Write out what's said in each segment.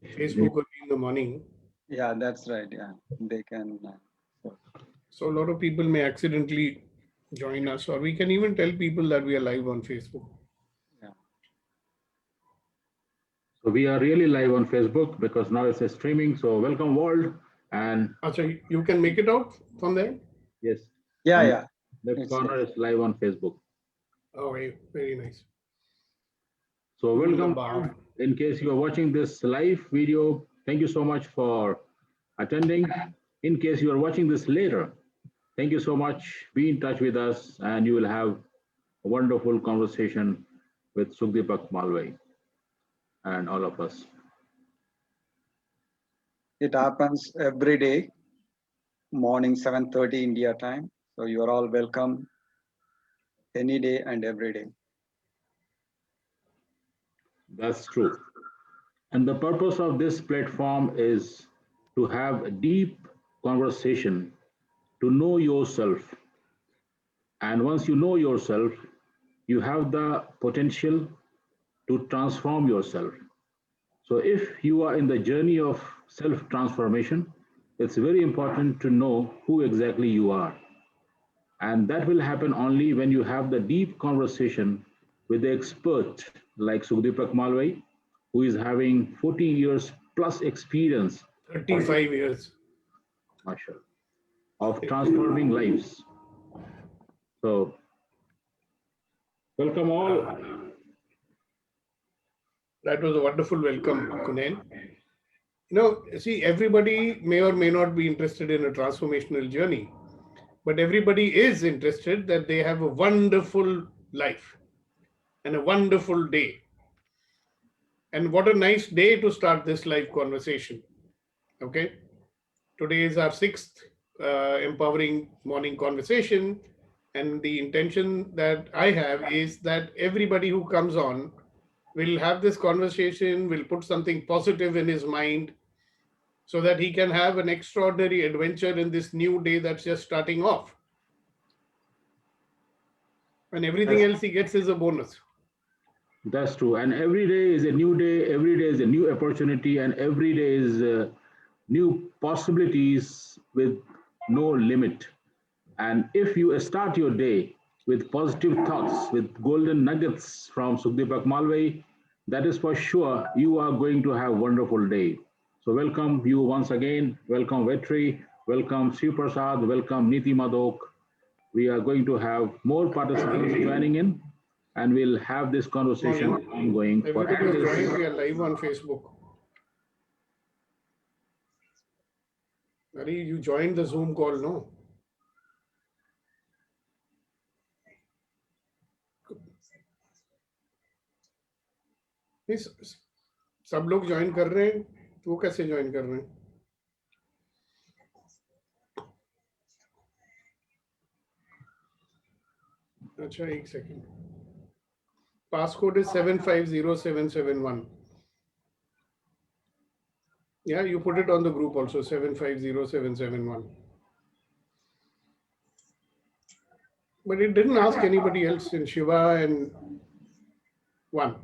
Facebook only in the morning. Yeah, that's right. Yeah, they can. So, So a lot of people may accidentally join us, or we can even tell people that we are live on Facebook. yeah. So we are really live on Facebook because now it's a streaming. So welcome world. And Acha, you can make it out from there? yes, Yeah, on yeah. left It's corner is live on Facebook. Oh, very nice. So Cool, welcome Lambar. world. In case you are watching this live video, thank you so much for attending. In case you are watching this later, thank you so much. Be in touch with us and you will have a wonderful conversation with Sukhdeepak Malwai and all of us. It happens every day, morning 7:30 India time. So you are all welcome any day and every day. That's true. And the purpose of this platform is to have a deep conversation, to know yourself. And once you know yourself, you have the potential to transform yourself. So if you are in the journey of self transformation, it's very important to know who exactly you are. And that will happen only when you have the deep conversation with the expert like Sukhdeepak Malwai, who is having 40 years plus experience, 35 years. mashallah, of transforming lives. So, welcome all. That was a wonderful welcome, Kunail. See, everybody may or may not be interested in a transformational journey, but everybody is interested that they have a wonderful life and a wonderful day. And what a nice day to start this live conversation. Okay. Today is our sixth empowering morning conversation. And the intention that I have is that everybody who comes on will have this conversation, will put something positive in his mind so that he can have an extraordinary adventure in this new day that's just starting off. And everything else he gets is a bonus. That's true. And every day is a new day, every day is a new opportunity, and every day is new possibilities with no limit. And if you start your day with positive thoughts, with golden nuggets from Sukhdeepak Malwai, that is for sure you are going to have a wonderful day. So welcome you once again. Welcome Vetri. Welcome Sri Prasad. Welcome Niti Madok. We are going to have more participants joining in and we'll have this conversation ongoing for at Everybody who's least joined, we are live on Facebook. Ari, you joined the Zoom call, no? नहीं, सब लोग join कर रहे हैं तो वो कैसे join कर रहे हैं अच्छा एक second passcode is 750771 yeah you put it on the group also 750771 but it didn't ask anybody else in Shiva and one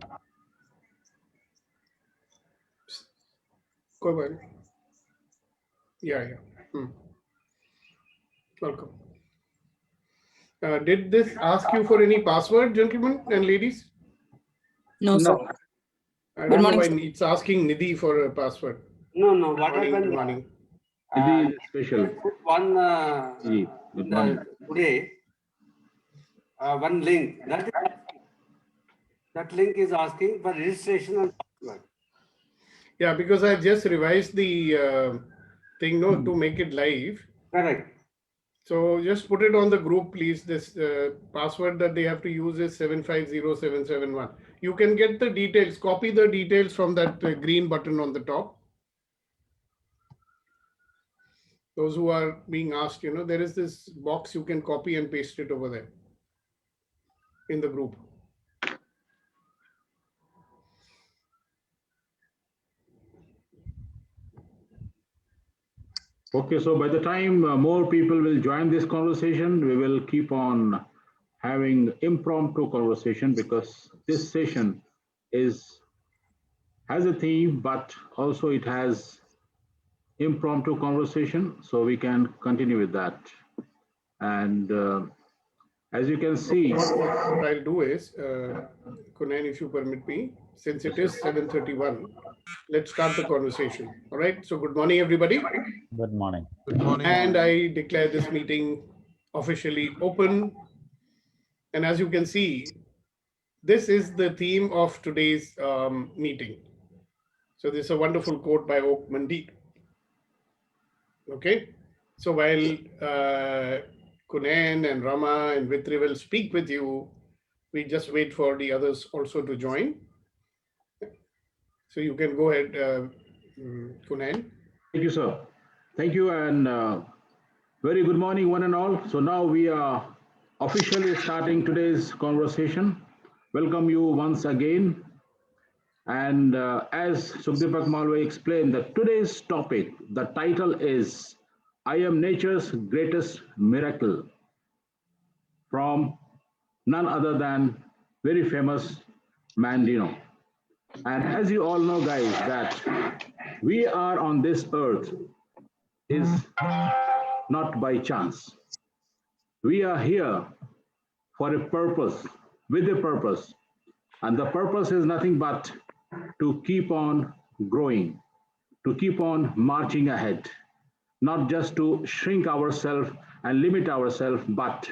कोई बात नहीं yeah welcome did this ask you for any password gentlemen and ladies No, sir. No. I don't know why it's asking Nidhi for a password. No. What Morning, happened? good morning. Nidhi is special. One Good morning. today, one link. That link is asking for registration and password. Yeah, because I just revised the thing to make it live. Correct. So just put it on the group, please. This password that they have to use is 750771. You can get the details, copy the details from that green button on the top. Those who are being asked, there is this box you can copy and paste it over there in the group. Okay, so by the time more people will join this conversation, we will keep on having impromptu conversation because this session is has a theme, but also it has impromptu conversation, so we can continue with that. And as you can see, What I'll do is, Kunain, if you permit me, since it is 7:31, let's start the conversation. All right. So good morning, everybody. Good morning. Good morning. And I declare this meeting officially open. And as you can see, this is the theme of today's meeting. So this is a wonderful quote by Oak Mandeep. Okay. So while Kunain and Rama and Vitri will speak with you, we just wait for the others also to join. So you can go ahead, Kunain. thank you, sir. Thank you, and very good morning, one and all. So now we are officially starting today's conversation. Welcome you once again. And as Sukhdeepak Malwai explained, that today's topic, the title is I Am Nature's Greatest Miracle, from none other than very famous Mandino. And as you all know, guys, that we are on this earth is not by chance. We are here for a purpose, with a purpose. And the purpose is nothing but to keep on growing, to keep on marching ahead, not just to shrink ourselves and limit ourselves, but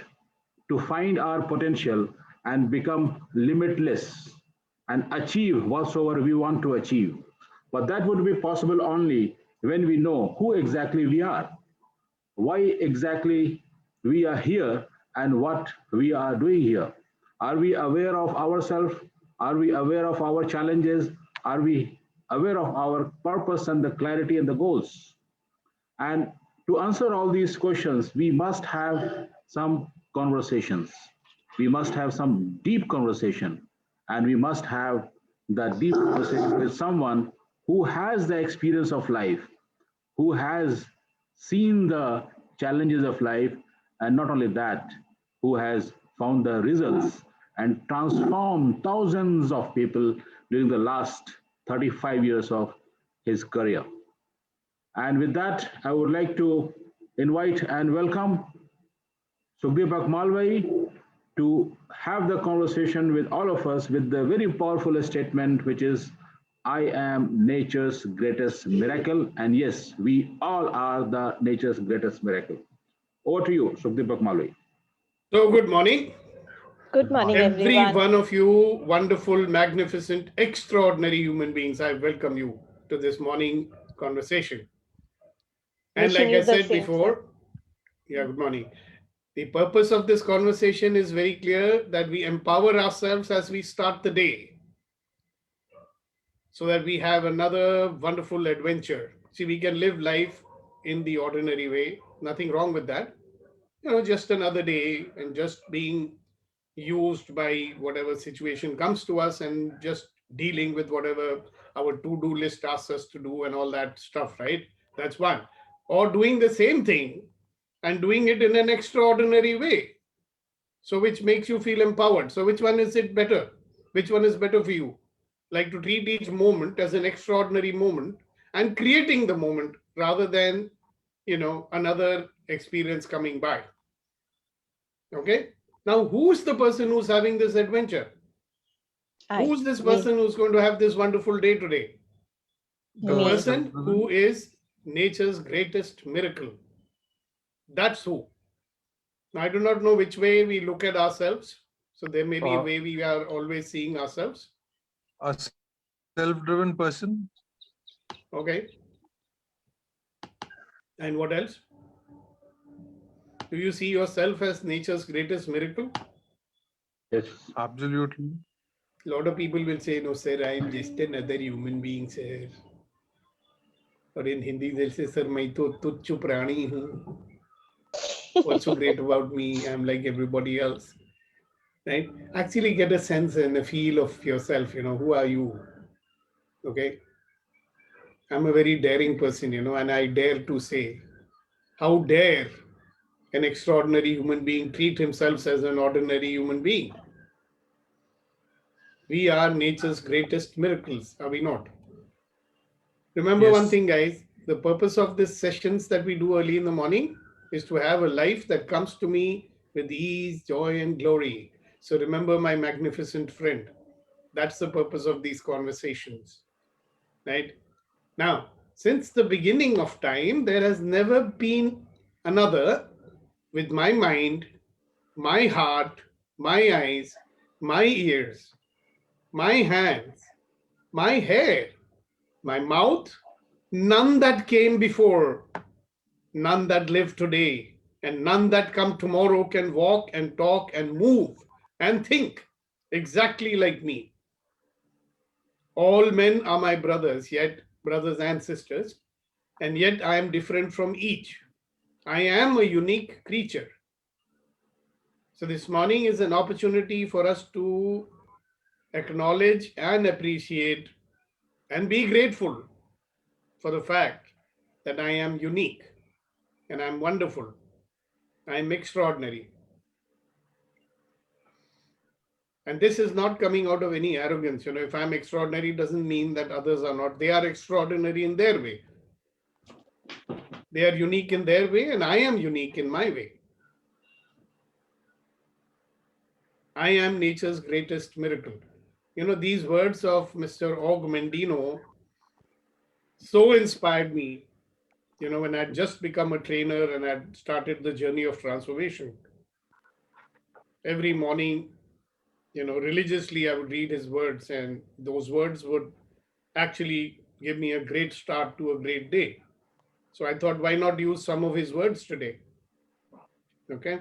to find our potential and become limitless and achieve whatsoever we want to achieve. But that would be possible only when we know who exactly we are, why exactly we are here, and what we are doing here. Are we aware of ourselves? Are we aware of our challenges? Are we aware of our purpose and the clarity and the goals? And to answer all these questions, we must have some conversations. We must have some deep conversation, and we must have that deep conversation with someone who has the experience of life, who has seen the challenges of life, and not only that, who has found the results and transformed thousands of people during the last 35 years of his career. And with that, I would like to invite and welcome Sukhdeepak Malwai to have the conversation with all of us with the very powerful statement, which is, I am nature's greatest miracle. And yes, we all are the nature's greatest miracle. Over to you, Sukhdeepak Malwai. So good morning. Good morning, Every everyone. one of you, wonderful, magnificent, extraordinary human beings, I welcome you to this morning conversation. And Wishing like you I the said same, before, good morning. The purpose of this conversation is very clear, that we empower ourselves as we start the day, so that we have another wonderful adventure. See, we can live life in the ordinary way, nothing wrong with that. Just another day and just being used by whatever situation comes to us and just dealing with whatever our to-do list asks us to do and all that stuff, right? That's one. Or doing the same thing and doing it in an extraordinary way. So which makes you feel empowered. So which one is it better? Which one is better for you? Like to treat each moment as an extraordinary moment and creating the moment rather than, another experience coming by. Okay. Now, who's the person who's having this adventure? Who's this person who's going to have this wonderful day today? The Me. person who is nature's greatest miracle. That's who. Now, I do not know which way we look at ourselves. So there may be a way we are always seeing ourselves. A self-driven person. Okay. And what else? Do you see yourself as nature's greatest miracle? Yes. Absolutely. A lot of people will say, no, sir, I am just another human being, sir. Or in Hindi, they'll say, sir, main to tuchh prani hu. What's so great about me? I'm like everybody else. Right? Actually get a sense and a feel of yourself, who are you? Okay. I'm a very daring person, and I dare to say, how dare an extraordinary human being treat himself as an ordinary human being? We are nature's greatest miracles, are we not? Remember one Yes. thing, guys, the purpose of these sessions that we do early in the morning is to have a life that comes to me with ease, joy, and glory. So remember my magnificent friend. That's the purpose of these conversations, right? Now, since the beginning of time, there has never been another with my mind, my heart, my eyes, my ears, my hands, my hair, my mouth, none that came before, none that live today, and none that come tomorrow can walk and talk and move and think exactly like me. All men are my brothers, yet brothers and sisters, and yet I am different from each. I am a unique creature. So this morning is an opportunity for us to acknowledge and appreciate and be grateful for the fact that I am unique and I'm wonderful. I'm extraordinary. And this is not coming out of any arrogance. If I'm extraordinary, doesn't mean that others are not. They are extraordinary in their way. They are unique in their way, and I am unique in my way. I am nature's greatest miracle. These words of Mr. Og Mendino so inspired me, when I'd just become a trainer and I'd started the journey of transformation. Every morning, religiously, I would read his words, and those words would actually give me a great start to a great day. So I thought, why not use some of his words today? Okay.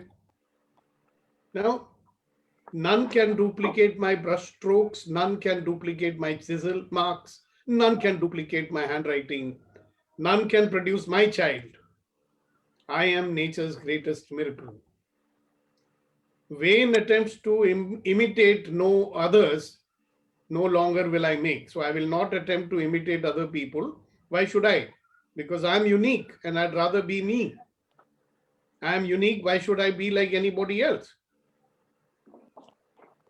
Now, none can duplicate my brush strokes. None can duplicate my chisel marks. None can duplicate my handwriting. None can produce my child. I am nature's greatest miracle. Vain attempts to imitate no others, no longer will I make. So I will not attempt to imitate other people. Why should I? Because I'm unique and I'd rather be me. I'm unique. Why should I be like anybody else?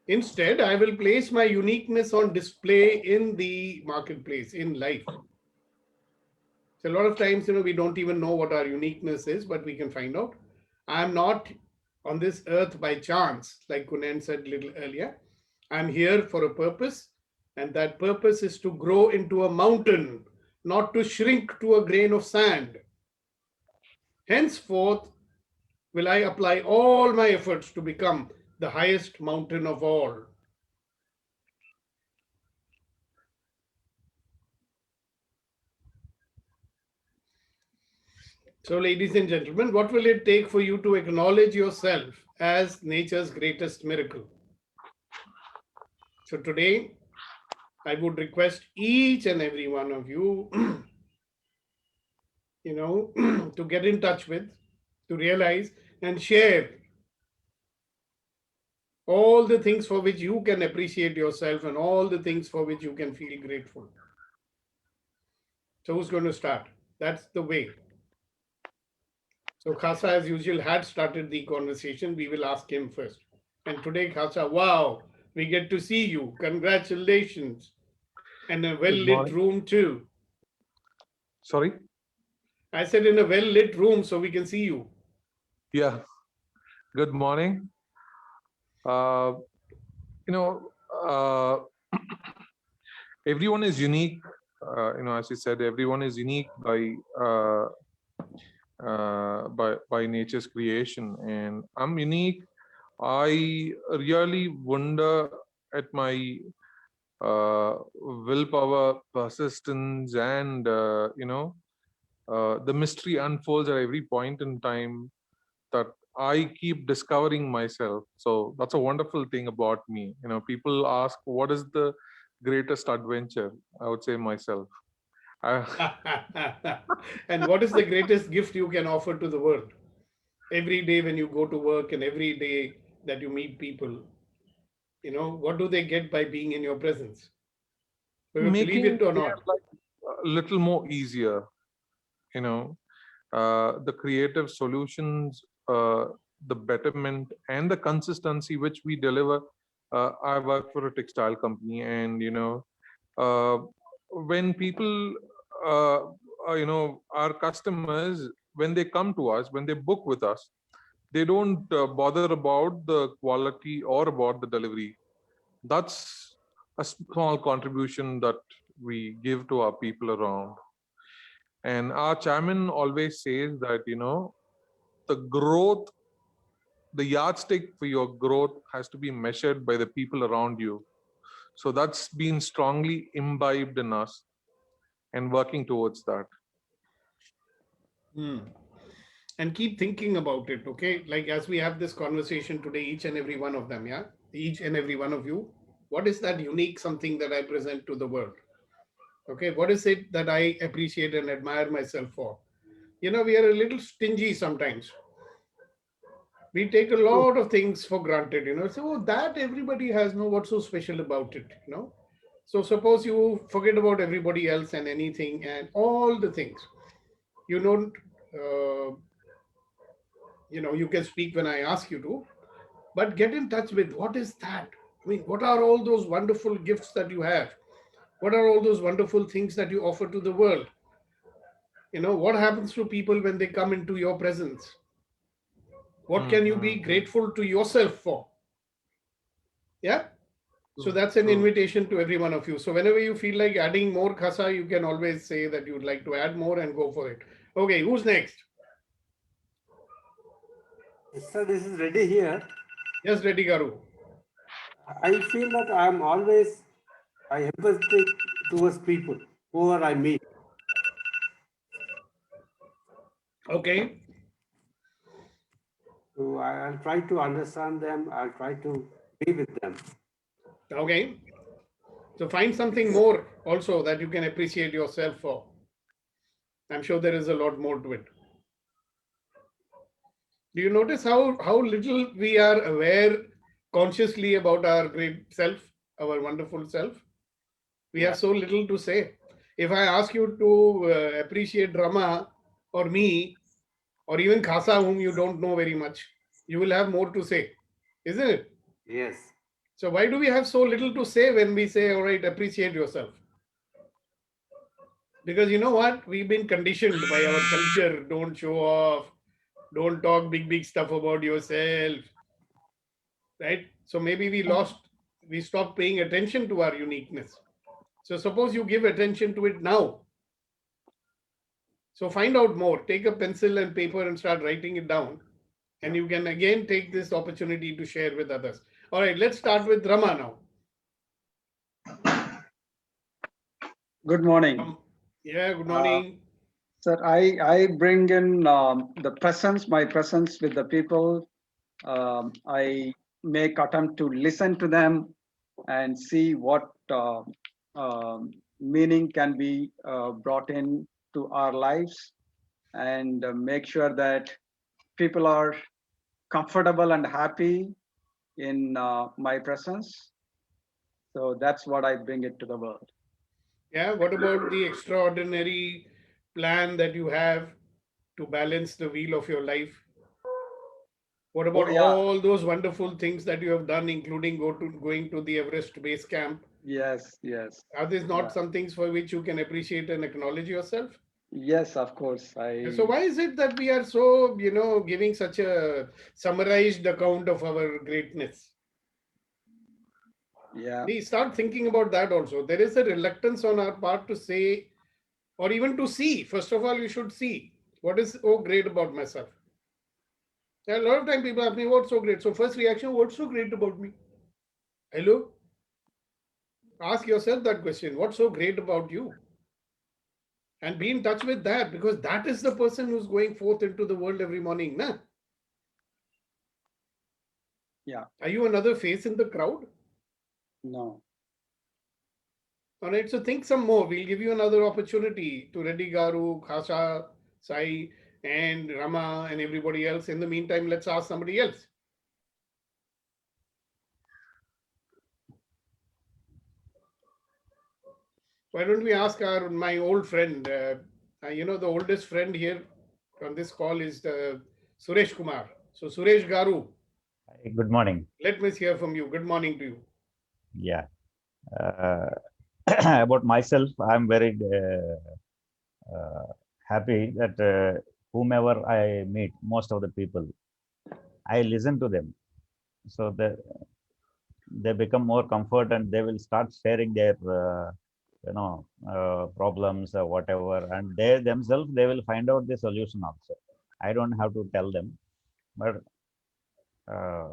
Instead, I will place my uniqueness on display in the marketplace, in life. So a lot of times, we don't even know what our uniqueness is, but we can find out. I'm not on this earth by chance, like Kunen said a little earlier. I'm here for a purpose, and that purpose is to grow into a mountain, not to shrink to a grain of sand. Henceforth, will I apply all my efforts to become the highest mountain of all. So, ladies and gentlemen, what will it take for you to acknowledge yourself as nature's greatest miracle? So today, I would request each and every one of you, to get in touch with, to realize and share all the things for which you can appreciate yourself and all the things for which you can feel grateful. So who's going to start? That's the way. So Khasa, as usual, had started the conversation. We will ask him first. And today, Khasa, wow, we get to see you. Congratulations. And a well-lit room too. Sorry? I said in a well-lit room so we can see you. Yeah. Good morning. Everyone is unique. As you said, everyone is unique by nature's creation, and I'm unique. I really wonder at my willpower, persistence, and the mystery unfolds at every point in time that I keep discovering myself. So that's a wonderful thing about me. People ask, what is the greatest adventure? I would say myself. And what is the greatest gift you can offer to the world? Every day when you go to work and every day that you meet people, what do they get by being in your presence? Believe it or not. Like a little more easier, the creative solutions, the betterment and the consistency which we deliver. I work for a textile company, and when people our customers, when they come to us, when they book with us, they don't bother about the quality or about the delivery. That's a small contribution that we give to our people around. And our chairman always says that, the growth, the yardstick for your growth has to be measured by the people around you. So that's been strongly imbibed in us and working towards that. And keep thinking about it, okay? Like as we have this conversation today, each and every one of them, yeah? Each and every one of you, what is that unique something that I present to the world? Okay, what is it that I appreciate and admire myself for? We are a little stingy sometimes. We take a lot of things for granted, so that everybody has, no, what's so special about it, So suppose you forget about everybody else and anything and all the things. You don't, you can speak when I ask you to, but get in touch with what is that? I mean, what are all those wonderful gifts that you have? What are all those wonderful things that you offer to the world? What happens to people when they come into your presence? What can you be grateful to yourself for? Yeah. So that's an invitation to every one of you. So whenever you feel like adding more khasa, you can always say that you would like to add more and go for it. Okay, who's next? Sir, this is Reddy here. Yes, Reddy Garu. I feel that I am always empathetic towards people, whoever I meet. Okay. So I'll try to understand them. I'll try to be with them. Okay. So find something more also that you can appreciate yourself for. I'm sure there is a lot more to it. Do you notice how little we are aware consciously about our great self, our wonderful self? We have so little to say. If I ask you to appreciate Rama or me, or even Khasa, whom you don't know very much, you will have more to say, isn't it? Yes. So why do we have so little to say when we say, all right, appreciate yourself? Because you know what? We've been conditioned by our culture. Don't show off. Don't talk big stuff about yourself. Right? So maybe we stopped paying attention to our uniqueness. So suppose you give attention to it now. So find out more. Take a pencil and paper and start writing it down. And you can again take this opportunity to share with others. All right, let's start with Rama now. Good morning. Yeah, good morning. Sir, I bring in my presence with the people. I make attempt to listen to them and see what meaning can be brought in to our lives, and make sure that people are comfortable and happy in my presence. So that's what I bring it to the world. Yeah, what about the extraordinary plan that you have to balance the wheel of your life? What about all those wonderful things that you have done, including going to the Everest base camp? Yes. Are these not some things for which you can appreciate and acknowledge yourself? Yes, of course. So why is it that we are so, giving such a summarized account of our greatness? Yeah. We start thinking about that also. There is a reluctance on our part to say, or even to see. First of all, you should see what is so great about myself. A lot of time people ask me, what's so great? So first reaction, what's so great about me? Hello? Ask yourself that question. What's so great about you? And be in touch with that, because that is the person who's going forth into the world every morning. Nah? Yeah. Are you another face in the crowd? No. All right, so think some more. We'll give you another opportunity to Reddy Garu, Khasa, Sai, and Rama, and everybody else. In the meantime, let's ask somebody else. Why don't we ask my old friend? The oldest friend here on this call is Suresh Kumar. So Suresh Garu. Good morning. Let me hear from you. Good morning to you. Yeah. About myself, I'm very happy that whomever I meet, most of the people, I listen to them. So they become more comfort and they will start sharing their problems or whatever, and they themselves they will find out the solution also. I don't have to tell them, but uh,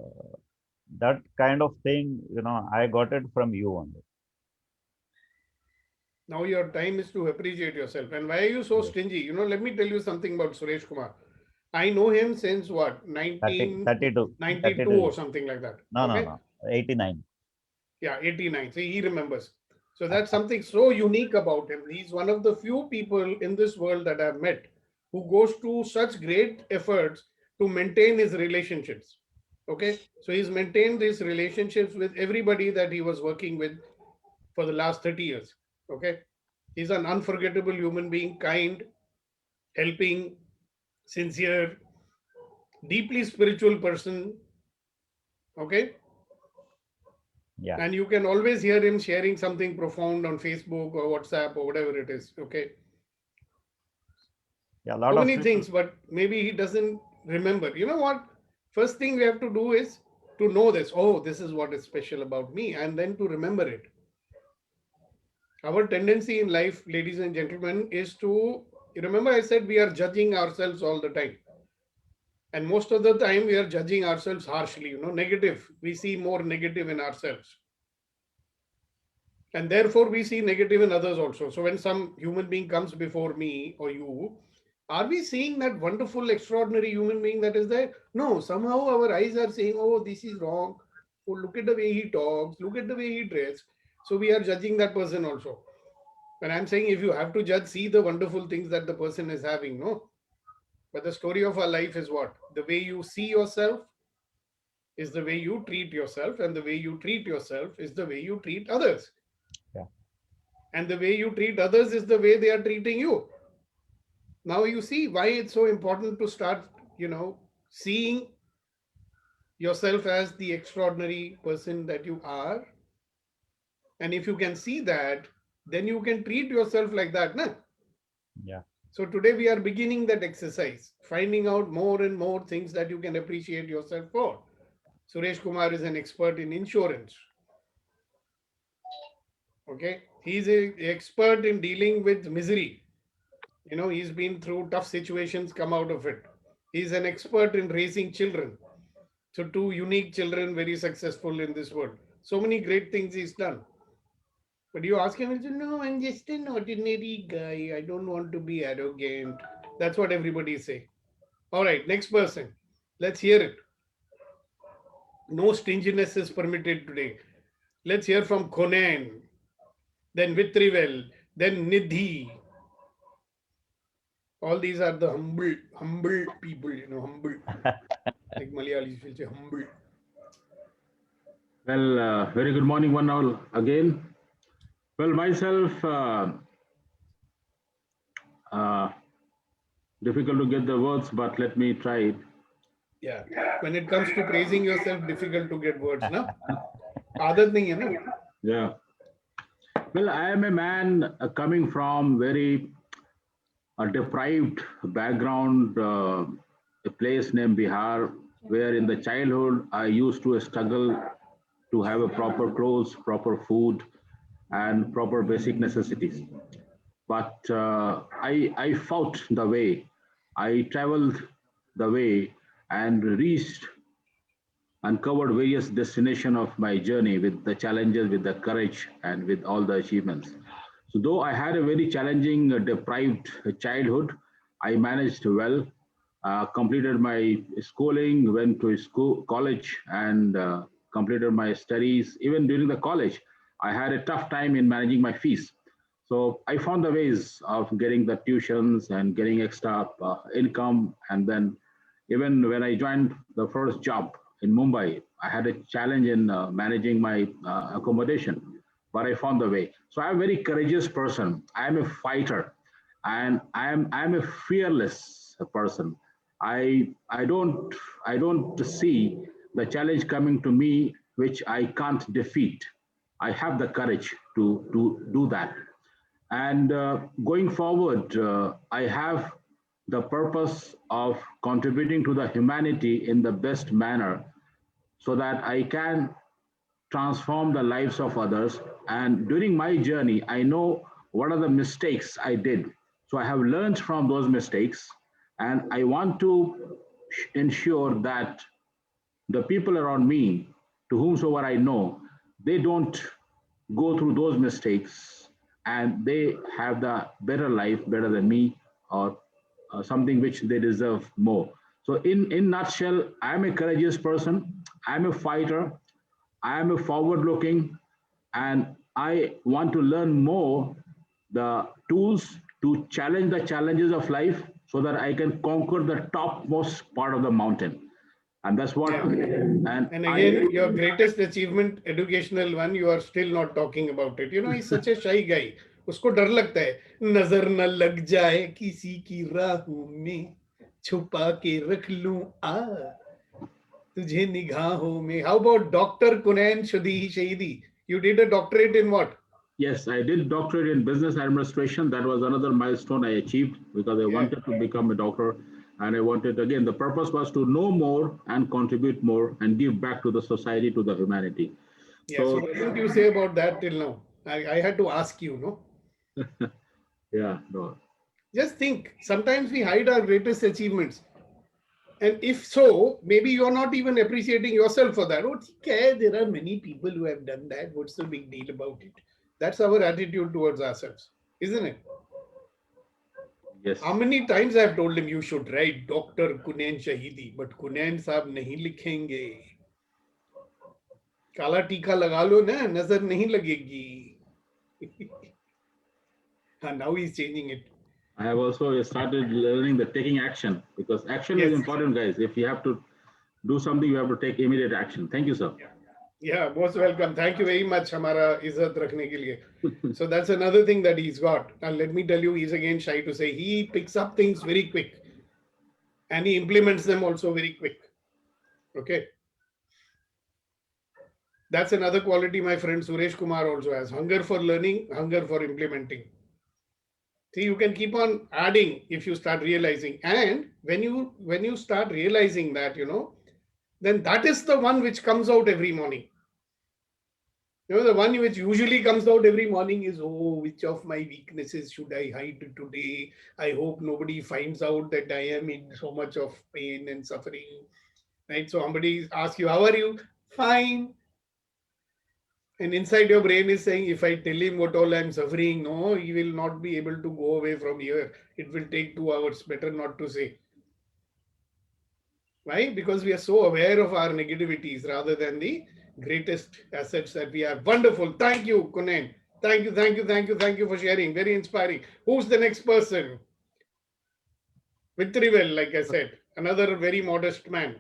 that kind of thing, I got it from you only. Now your time is to appreciate yourself. And why are you so Yes. stingy? Let me tell you something about Suresh Kumar. I know him since what, 30, 32, 1992 or 32. something like that. No, Okay. no, 89. Yeah, 89. See, he remembers. So that's something so unique about him. He's one of the few people in this world that I've met who goes to such great efforts to maintain his relationships. Okay. So he's maintained his relationships with everybody that he was working with for the last 30 years. Okay. He's an unforgettable human being, kind, helping, sincere, deeply spiritual person. Okay. Yeah, And you can always hear him sharing something profound on Facebook or WhatsApp or whatever it is. Okay. yeah. A lot So of many people. things, but maybe he doesn't remember. You know what? First thing we have to do is to know this. Oh, this is what is special about me, and then to remember it. Our tendency in life, ladies and gentlemen, is to remember I said we are judging ourselves all the time. And most of the time we are judging ourselves harshly, negative. We see more negative in ourselves. And therefore we see negative in others also. So when some human being comes before me or you, are we seeing that wonderful, extraordinary human being that is there? No, somehow our eyes are saying, oh, this is wrong. Oh, look at the way he talks, look at the way he dresses. So we are judging that person also. And I'm saying if you have to judge, see the wonderful things that the person is having, no? But the story of our life is what? The way you see yourself is the way you treat yourself, and the way you treat yourself is the way you treat others. Yeah. And the way you treat others is the way they are treating you. Now you see why it's so important to start, seeing yourself as the extraordinary person that you are. And if you can see that, then you can treat yourself like that. Nah? Yeah. So today we are beginning that exercise, finding out more and more things that you can appreciate yourself for. Suresh Kumar is an expert in insurance. Okay. He's an expert in dealing with misery. He's been through tough situations, come out of it. He's an expert in raising children. So two unique children, very successful in this world. So many great things he's done. But you ask him, he'll say, no, I'm just an ordinary guy. I don't want to be arrogant. That's what everybody say. All right, next person. Let's hear it. No stinginess is permitted today. Let's hear from Conan, then Vitrivel, then Nidhi. All these are the humble people, humble. Like Malayalis will say humble. Well, very good morning, one all again. Well, myself, difficult to get the words, but let me try it. Yeah. When it comes to praising yourself, difficult to get words, no? Aadat nahi hai, na? Yeah. Well, I am a man coming from very deprived background, a place named Bihar, where in the childhood I used to struggle to have a proper clothes, proper food, and proper basic necessities. But I fought the way, I traveled the way, and reached and covered various destinations of my journey with the challenges, with the courage, and with all the achievements. So, though I had a very challenging, deprived childhood, I managed well, completed my schooling, went to school, college, and completed my studies. Even during the college, I had a tough time in managing my fees. So I found the ways of getting the tuitions and getting extra income. And then even when I joined the first job in Mumbai, I had a challenge in managing my accommodation, but I found the way. So I'm a very courageous person. I am a fighter, and I'm a fearless person. I don't see the challenge coming to me which I can't defeat. I have the courage to do that. And going forward, I have the purpose of contributing to the humanity in the best manner so that I can transform the lives of others. And during my journey, I know what are the mistakes I did. So I have learned from those mistakes, and I want to ensure that the people around me, to whomsoever I know, they don't go through those mistakes and they have the better life, better than me, or something which they deserve more. So in nutshell, I'm a courageous person. I'm a fighter. I am a forward looking, and I want to learn more the tools to challenge the challenges of life so that I can conquer the topmost part of the mountain. And that's what, Yeah. and And I, again, your greatest achievement, educational one, you are still not talking about it. You know, he's such a shy guy. उसको डर लगता है नजर न लग जाए किसी की राहों में छुपा के रख लूं आ तुझे निगाहों में. How about Dr. Kunain Shahidi? You did a doctorate in what? yes, I did doctorate in business administration. That was another milestone I achieved because I wanted to become a doctor. And I wanted, again, the purpose was to know more and contribute more and give back to the society, to the humanity. Yeah, so what didn't you say about that till now? I had to ask you, no? Yeah, no. Just think, sometimes we hide our greatest achievements. And if so, maybe you're not even appreciating yourself for that. Oh, okay, there are many people who have done that. What's the big deal about it? That's our attitude towards ourselves, isn't it? Yes. How many times I've told him you should write Dr. Kunain Shahidi, but Kunain साहब नहीं लिखेंगे. काला टीका लगा लो ना, नजर नहीं लगेगी. And now he's changing it. I have also started learning the taking action because action is important, guys. If you have to do something, you have to take immediate action. Thank you, sir. Yeah, most welcome. Thank you very much, हमारा इज्जत रखने के लिए. So that's another thing that he's got. And let me tell you, he's again shy to say he picks up things very quick, and he implements them also very quick. Okay. That's another quality my friend Suresh Kumar also has: hunger for learning, hunger for implementing. See, you can keep on adding if you start realizing, and when you start realizing that, then that is the one which comes out every morning. The one which usually comes out every morning is, oh, which of my weaknesses should I hide today? I hope nobody finds out that I am in so much of pain and suffering. Right? So somebody asks you, how are you? Fine. And inside your brain is saying, if I tell him what all I'm suffering, no, he will not be able to go away from here. It will take 2 hours. Better not to say. Why? Because we are so aware of our negativities rather than the greatest assets that we have. Wonderful. Thank you, Kunain. Thank you for sharing. Very inspiring. Who's the next person? Vitrivel, like I said, another very modest man.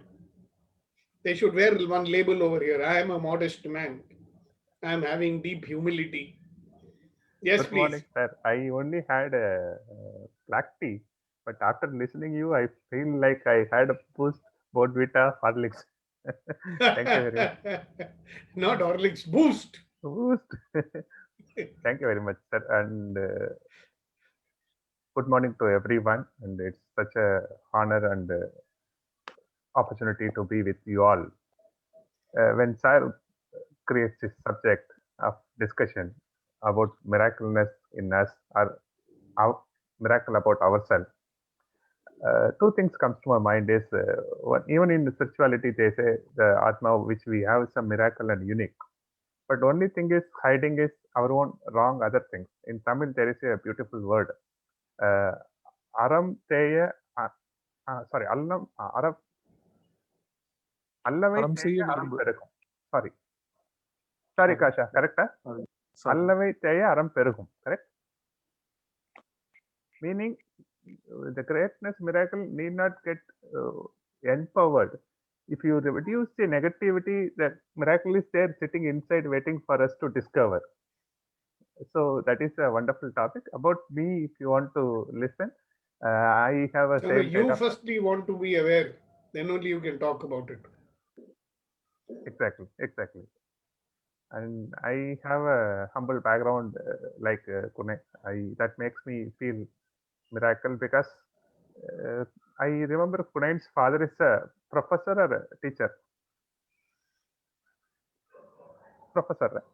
They should wear one label over here. I am a modest man. I am having deep humility. Yes, Good please. morning, sir. I only had a black tea, but after listening you, I feel like I had a boost, Bournvita, Horlicks. Thank you very much. Not Horlicks, Boost. Boost. Thank you very much, sir. And good morning to everyone. And it's such a honor and opportunity to be with you all. When sir creates this subject of discussion about miraculous in us or our miracle about ourselves, two things comes to my mind is one, even in the spirituality they say the atma which we have is a miracle and unique, but only thing is hiding is our own wrong other things. In Tamil there is a beautiful word, aram teya sorry allam aram allavai Aram teya செய்ய aram விரும்பு. perugum. Sorry Kasha, correct? Sorry. Allavai teya aram perugum, correct? Meaning the greatness miracle need not get empowered. If you reduce the negativity, the miracle is there sitting inside waiting for us to discover. So that is a wonderful topic. About me, if you want to listen, I have a No, same you kind of, firstly want to be aware, then only you can talk about it. exactly. And I have a humble background like Kune. That makes me feel miracle because I remember Kunain's father is a professor or a teacher. Professor. Right?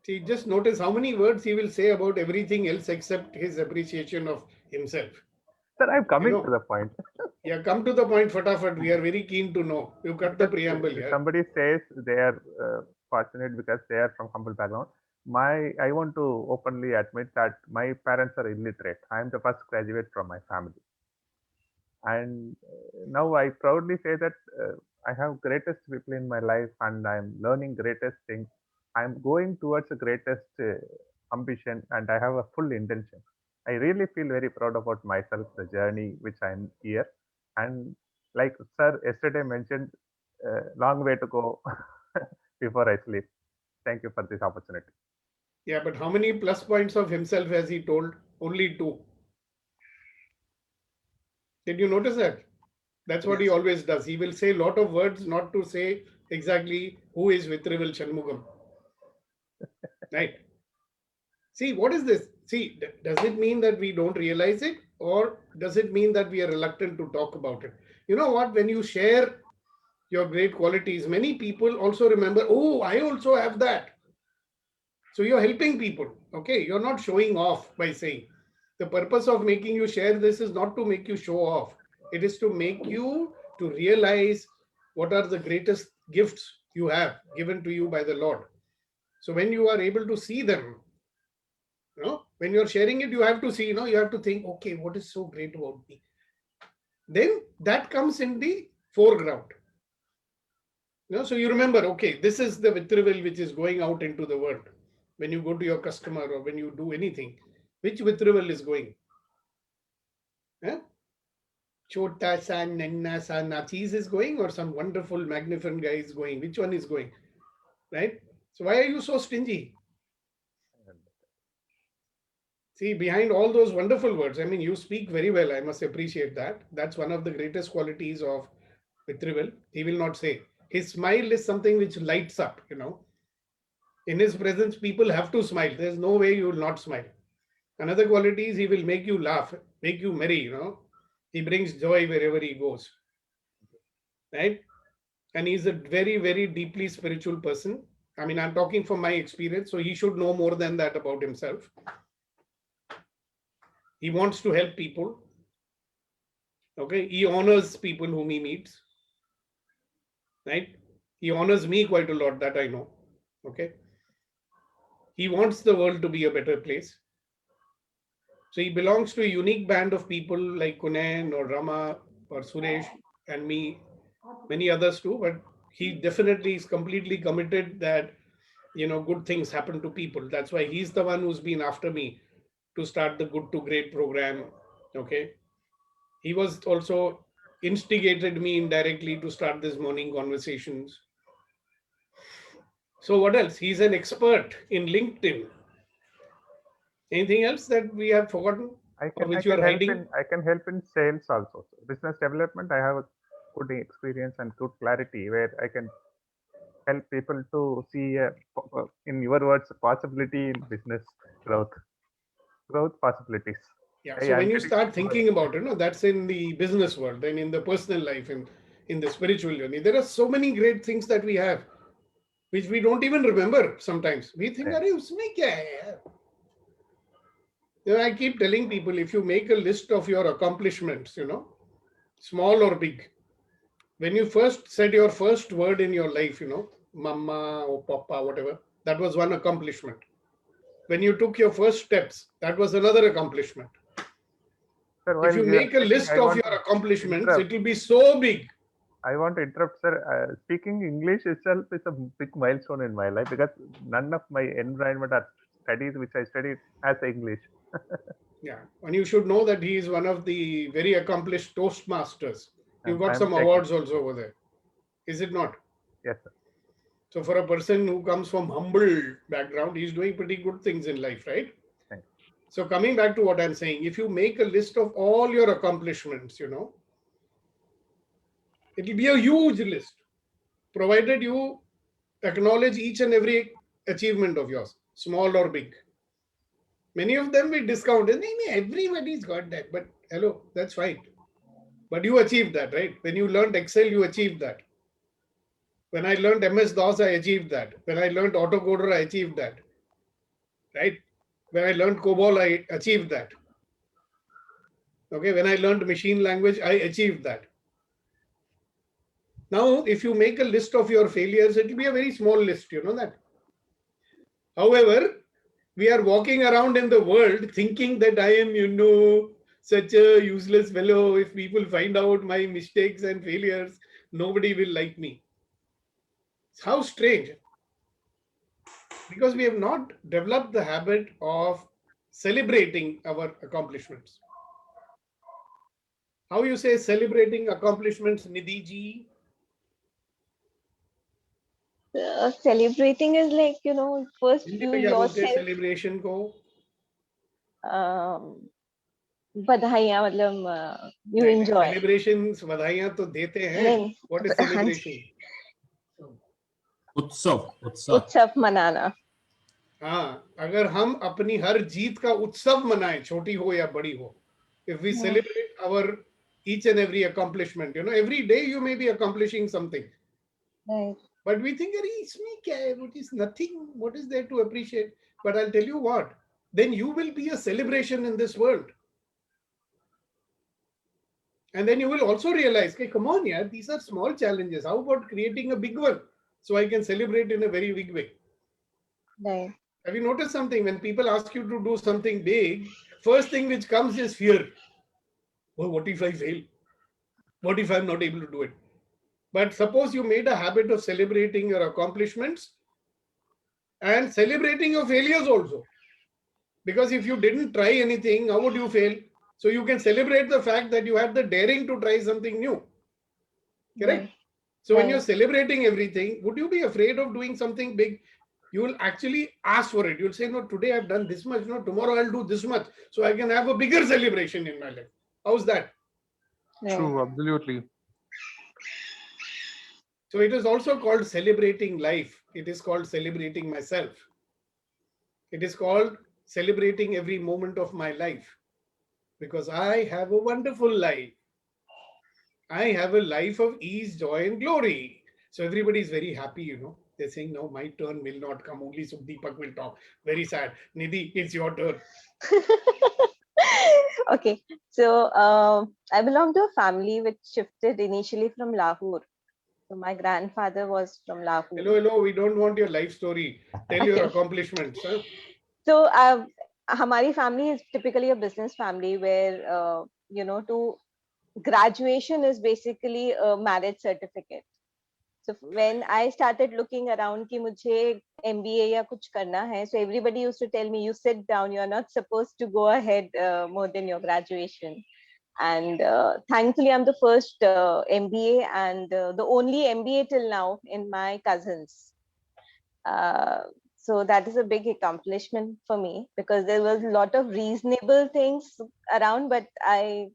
See, just notice how many words he will say about everything else except his appreciation of himself. Sir, I'm coming know. to the point. Yeah, come to the point, fatafat. We are very keen to know. You cut the preamble here. Somebody says they are fortunate because they are from humble background. I want to openly admit that my parents are illiterate. I am the first graduate from my family, and now I proudly say that I have greatest people in my life, and I am learning greatest things. I am going towards the greatest ambition, and I have a full intention. I really feel very proud about myself, the journey which I am here, and like sir yesterday mentioned, long way to go before I sleep. Thank you for this opportunity. Yeah, but how many plus points of himself has he told? Only 2. Did you notice that? That's what he always does. He will say a lot of words not to say exactly who is Vitrivel Shanmugam. Right? See, what is this? See, does it mean that we don't realize it, or does it mean that we are reluctant to talk about it? You know what? When you share your great qualities, many people also remember, oh, I also have that. So you're helping people. Okay, you're not showing off by saying. The purpose of making you share this is not to make you show off. It is to make you to realize what are the greatest gifts you have given to you by the Lord. So when you are able to see them, when you're sharing it, you have to see, you have to think, okay, what is so great about me? Then that comes in the foreground. So you remember, okay, this is the Vitrivel which is going out into the world. When you go to your customer or when you do anything, which Vitrivel is going? Chota san, Nanna san, Nachis is going, or some wonderful, magnificent guy is going? Which one is going? Right? So why are you so stingy? See, behind all those wonderful words, I mean, you speak very well. I must appreciate that. That's one of the greatest qualities of Vitrivel. He will not say. His smile is something which lights up, In his presence, people have to smile. There's no way you will not smile. Another quality is he will make you laugh, make you merry, He brings joy wherever he goes. Right? And he's a very, very deeply spiritual person. I mean, I'm talking from my experience, so he should know more than that about himself. He wants to help people. Okay, he honors people whom he meets. Right? He honors me quite a lot, that I know. Okay. He wants the world to be a better place. So he belongs to a unique band of people like Kunain or Rama or Suresh and me, many others too. But he definitely is completely committed that, good things happen to people. That's why he's the one who's been after me to start the Good to Great program. Okay. He was also instigated me indirectly to start this morning conversations. So what else? He's an expert in LinkedIn. Anything else that we have forgotten? I can help in sales also. Business development, I have a good experience and good clarity where I can help people to see, in your words, possibility in business growth possibilities. Yeah. So when you start thinking about it, that's in the business world, then in the personal life, in the spiritual journey, there are so many great things that we have, which we don't even remember sometimes. We think, I keep telling people, if you make a list of your accomplishments, small or big, when you first said your first word in your life, mama or papa, whatever, that was one accomplishment. When you took your first steps, that was another accomplishment. Sir, if you make a list of your accomplishments, it will be so big. I want to interrupt, sir. Speaking English itself is a big milestone in my life because none of my environment or studies which I studied has English. Yeah, and you should know that he is one of the very accomplished Toastmasters. You've got some awards also over there. Is it not? Yes, sir. So for a person who comes from humble background, he's doing pretty good things in life, right? Thanks. So coming back to what I'm saying, if you make a list of all your accomplishments, it will be a huge list, provided you acknowledge each and every achievement of yours, small or big. Many of them we discount. Everybody's got that, but hello, that's fine. But you achieved that, right? When you learned Excel, you achieved that. When I learned MS-DOS, I achieved that. When I learned autocoder, I achieved that. Right? When I learned COBOL, I achieved that. Okay, when I learned machine language, I achieved that. Now, if you make a list of your failures, it will be a very small list, you know that. However, we are walking around in the world thinking that I am, such a useless fellow. If people find out my mistakes and failures, nobody will like me. How strange. Because we have not developed the habit of celebrating our accomplishments. How you say celebrating accomplishments, Nidhi ji? Celebrating is like, first Hindi you में क्या बोलते हैं yourself, celebration को? बधाइयाँ मतलब you नहीं, enjoy. celebrations बधाइयाँ तो देते हैं. नहीं, What is हाँ जी, celebration? उत्सव मनाना. हाँ, अगर हम अपनी हर जीत का उत्सव मनाएं, छोटी हो या बड़ी हो, if we celebrate our each and every accomplishment, every day you may be accomplishing something, Right. but we think, "Arey, isme kya hai? What is nothing? What is there to appreciate?" But I'll tell you what, then you will be a celebration in this world. And then you will also realize, okay, come on, yeah, these are small challenges. How about creating a big one so I can celebrate in a very big way? Right. Have you noticed something? When people ask you to do something big, first thing which comes is fear. Oh, what if I fail? What if I'm not able to do it? But suppose you made a habit of celebrating your accomplishments and celebrating your failures also. Because if you didn't try anything, how would you fail? So you can celebrate the fact that you had the daring to try something new. Correct? Right. So when Right. you're celebrating everything, would you be afraid of doing something big? You will actually ask for it. You'll say, no, today I've done this much. No, tomorrow I'll do this much. So I can have a bigger celebration in my life. How's that? Right. True, absolutely. So it is also called celebrating life. It is called celebrating myself. It is called celebrating every moment of my life. Because I have a wonderful life. I have a life of ease, joy, and glory. So everybody is very happy, They're saying, no, my turn will not come. Only Subdeepak will talk. Very sad. Nidhi, it's your turn. Okay, so I belong to a family which shifted initially from Lahore. So my grandfather was from Lahore. Hello. We don't want your life story. Tell your accomplishments. Huh? So हमारी family is typically a business family where to graduation is basically a marriage certificate. So when I started looking around कि मुझे MBA या कुछ करना है, so everybody used to tell me, you sit down, you're not supposed to go ahead more than your graduation. And thankfully, I'm the first MBA and the only MBA till now in my cousins. So that is a big accomplishment for me because there was a lot of reasonable things around, but I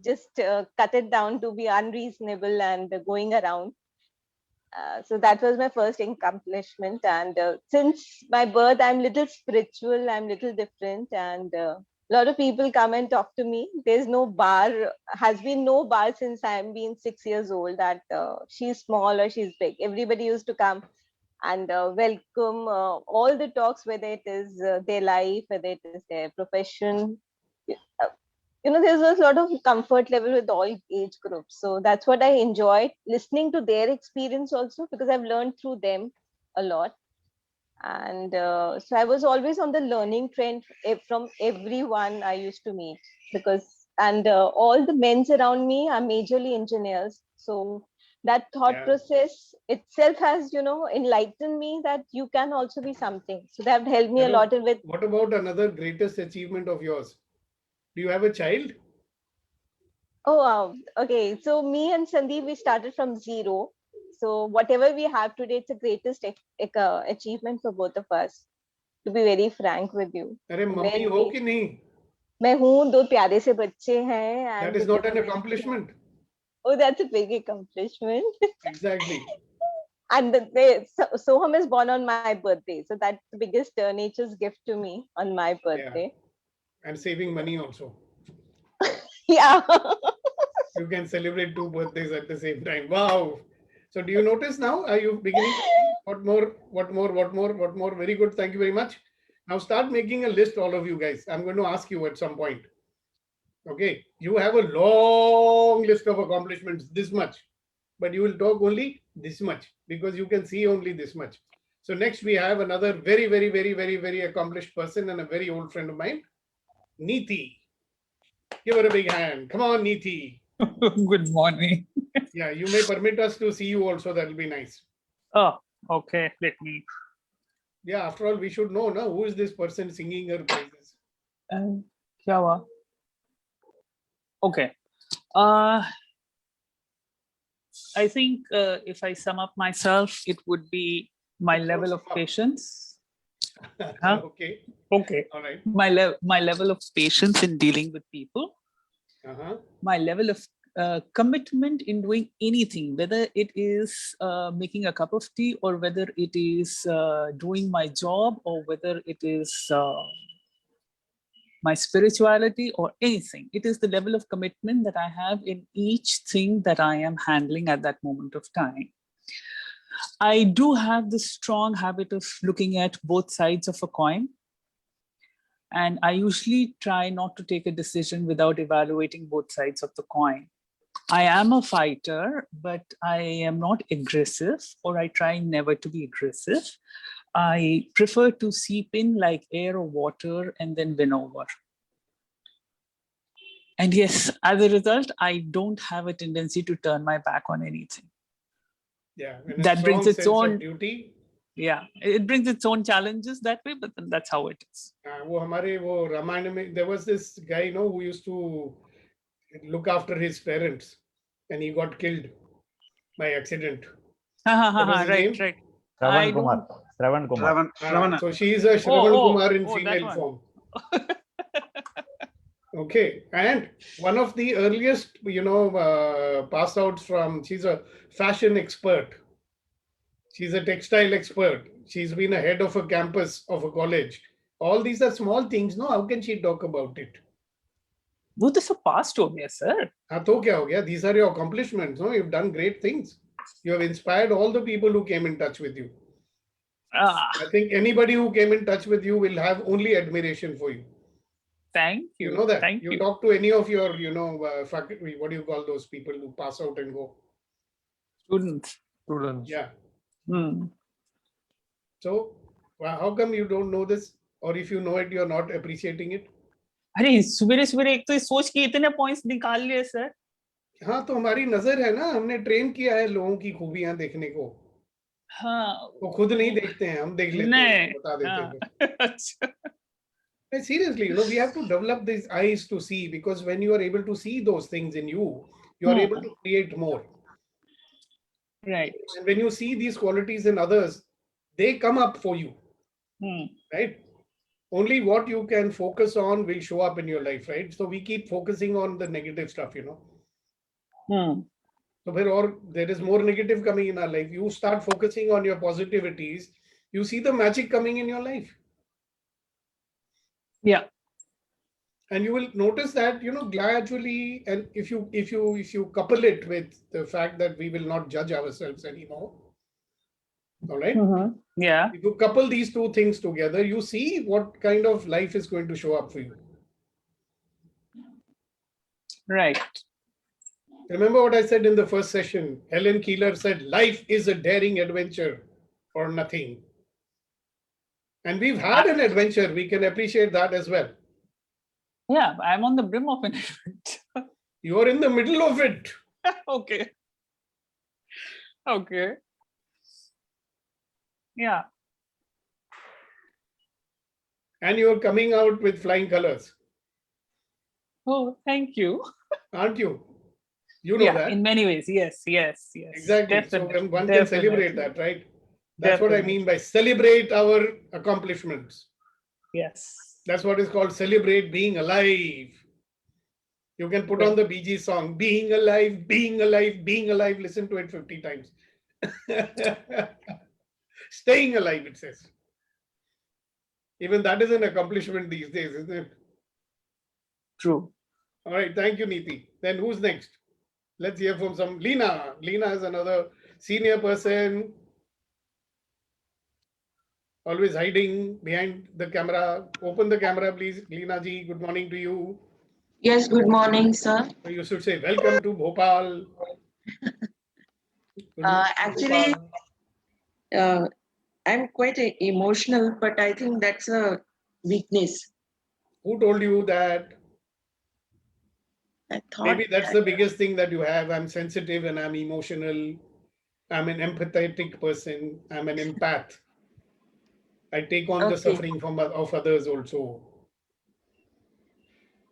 just cut it down to be unreasonable and going around. So that was my first accomplishment. And since my birth, I'm little spiritual, I'm little different. And a lot of people come and talk to me. There's no bar, has been no bar since I'm been 6 years old that she's small or she's big. Everybody used to come and welcome all the talks, whether it is their life, whether it is their profession. There's a lot of comfort level with all age groups. So that's what I enjoyed, listening to their experience also, because I've learned through them a lot. And so I was always on the learning trend from everyone I used to meet, and all the men's around me are majorly engineers. So that thought process itself has, enlightened me that you can also be something. So that helped me a lot with. What about another greatest achievement of yours? Do you have a child? Oh, wow. Okay. So me and Sandeep, we started from zero. So whatever we have today, it's the greatest achievement for both of us. To be very frank with you. अरे mummy हो कि नहीं? मैं हूँ, 2 प्यारे से बच्चे हैं. That is not an accomplishment. Oh, that's a big accomplishment. Exactly. And Soham is born on my birthday. So that's the biggest nature's gift to me on my birthday. And saving money also. Yeah. You can celebrate 2 birthdays at the same time. Wow. So do you notice now? Are you beginning? What more? What more? What more? What more? Very good. Thank you very much. Now start making a list, all of you guys. I'm going to ask you at some point. Okay. You have a long list of accomplishments, this much, but you will talk only this much because you can see only this much. So next we have another very, very, very, very, very accomplished person and a very old friend of mine, Neeti. Give her a big hand. Come on, Neeti. Good morning. Yeah, you may permit us to see you also. That will be nice. Oh, okay. Let me. Yeah, after all, we should know, no? Who is this person singing her praises? क्या हुआ? Okay. I think if I sum up myself, it would be my level of patience. Huh? Okay. Okay. All right. My level of patience in dealing with people. My level of commitment in doing anything, whether it is making a cup of tea or whether it is doing my job or whether it is my spirituality or anything. It is the level of commitment that I have in each thing that I am handling at that moment of time. I do have the strong habit of looking at both sides of a coin. And I usually try not to take a decision without evaluating both sides of the coin. I am a fighter, but I am not aggressive, or I try never to be aggressive. I prefer to seep in like air or water and then win over. And yes, as a result, I don't have a tendency to turn my back on anything. Yeah, that brings its own duty. Yeah, it brings its own challenges that way, but then that's how it is. There was this guy, who used to look after his parents, and he got killed by accident. Right. Shravan Kumar. So she is a Shravan Kumar in female form. Okay, and one of the earliest, pass outs from, she's a fashion expert. She's a textile expert. She's been a head of a campus of a college. All these are small things, no? How can she talk about it? Wo to sab past ho gaya, sir. Haan, to kya ho gaya? These are your accomplishments, no? You've done great things. You have inspired all the people who came in touch with you. I think anybody who came in touch with you will have only admiration for you. Thank you. You know that? Thank you you. talk to any of your, faculty, what do you call those people who pass out and go? Students. Yeah. Hmm. So, how come you don't know this? Or if you know it, you're not appreciating it? अरे सुबह सुबह एक तो सोच के इतने points निकाल लिए सर. हाँ, तो हमारी नजर है ना, हमने ट्रेन किया है लोगों की खूबियां देखने को. हाँ. वो खुद नहीं देखते हैं, हम देख लेते हैं, बता देते हैं. अच्छा. Seriously, we have to develop these eyes to see, because when you are able to see those things in you, you are able to create more. Right. And when you see these qualities in others, they come up for you. Right? Only what you can focus on will show up in your life, right? So we keep focusing on the negative stuff, So there is more negative coming in our life. You start focusing on your positivities, you see the magic coming in your life. Yeah. And you will notice that, gradually, and if you couple it with the fact that we will not judge ourselves anymore. All right. Yeah. If you couple these two things together, you see what kind of life is going to show up for you. Right. Remember what I said in the first session? Helen Keeler said, life is a daring adventure or nothing. And we've had an adventure. We can appreciate that as well. Yeah, I'm on the brim of an adventure. You're in the middle of it. Okay. Okay. Yeah. And you're coming out with flying colors. Oh, thank you. Aren't you? You know that. In many ways. Yes. Exactly. Definitely. So one can celebrate that, right? That's what I mean by celebrate our accomplishments. Yes. That's what is called celebrate being alive. You can put on the Bee Gees song, being alive, being alive, being alive. Listen to it 50 times. Staying alive, it says. Even that is an accomplishment these days, isn't it? True. All right, thank you, Neeti. Then who's next? Let's hear from some Leena. Leena is another senior person, always hiding behind the camera. Open the camera, please. Leena ji, good morning to you. Yes, good morning, sir. You should say, welcome to Bhopal. Actually, I'm quite emotional, but I think that's a weakness. Who told you that? I thought Maybe that's the biggest thing that you have. I'm sensitive and I'm emotional. I'm an empathetic person. I'm an empath. I take on the suffering of others also.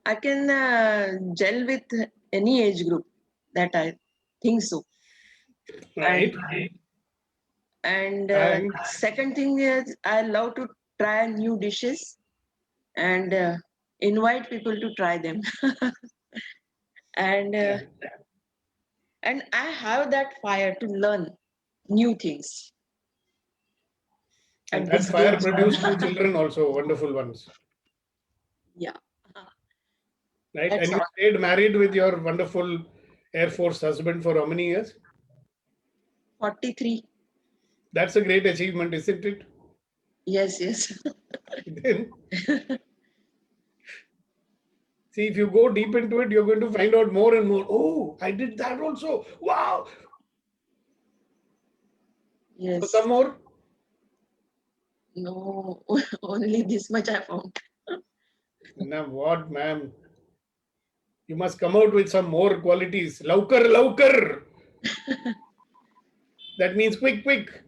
I can gel with any age group. That I think so. Right. And second thing is I love to try new dishes and invite people to try them. And I have that fire to learn new things. And that fire produced 2 children also, wonderful ones. Yeah. Right. And you stayed married with your wonderful Air Force husband for how many years? 43. That's a great achievement, isn't it? Yes, yes. Then, see, if you go deep into it, you're going to find out more and more. Oh, I did that also. Wow. Yes. So some more? No, only this much I found. Now what, ma'am? You must come out with some more qualities. Laukar, laukar. That means quick, quick.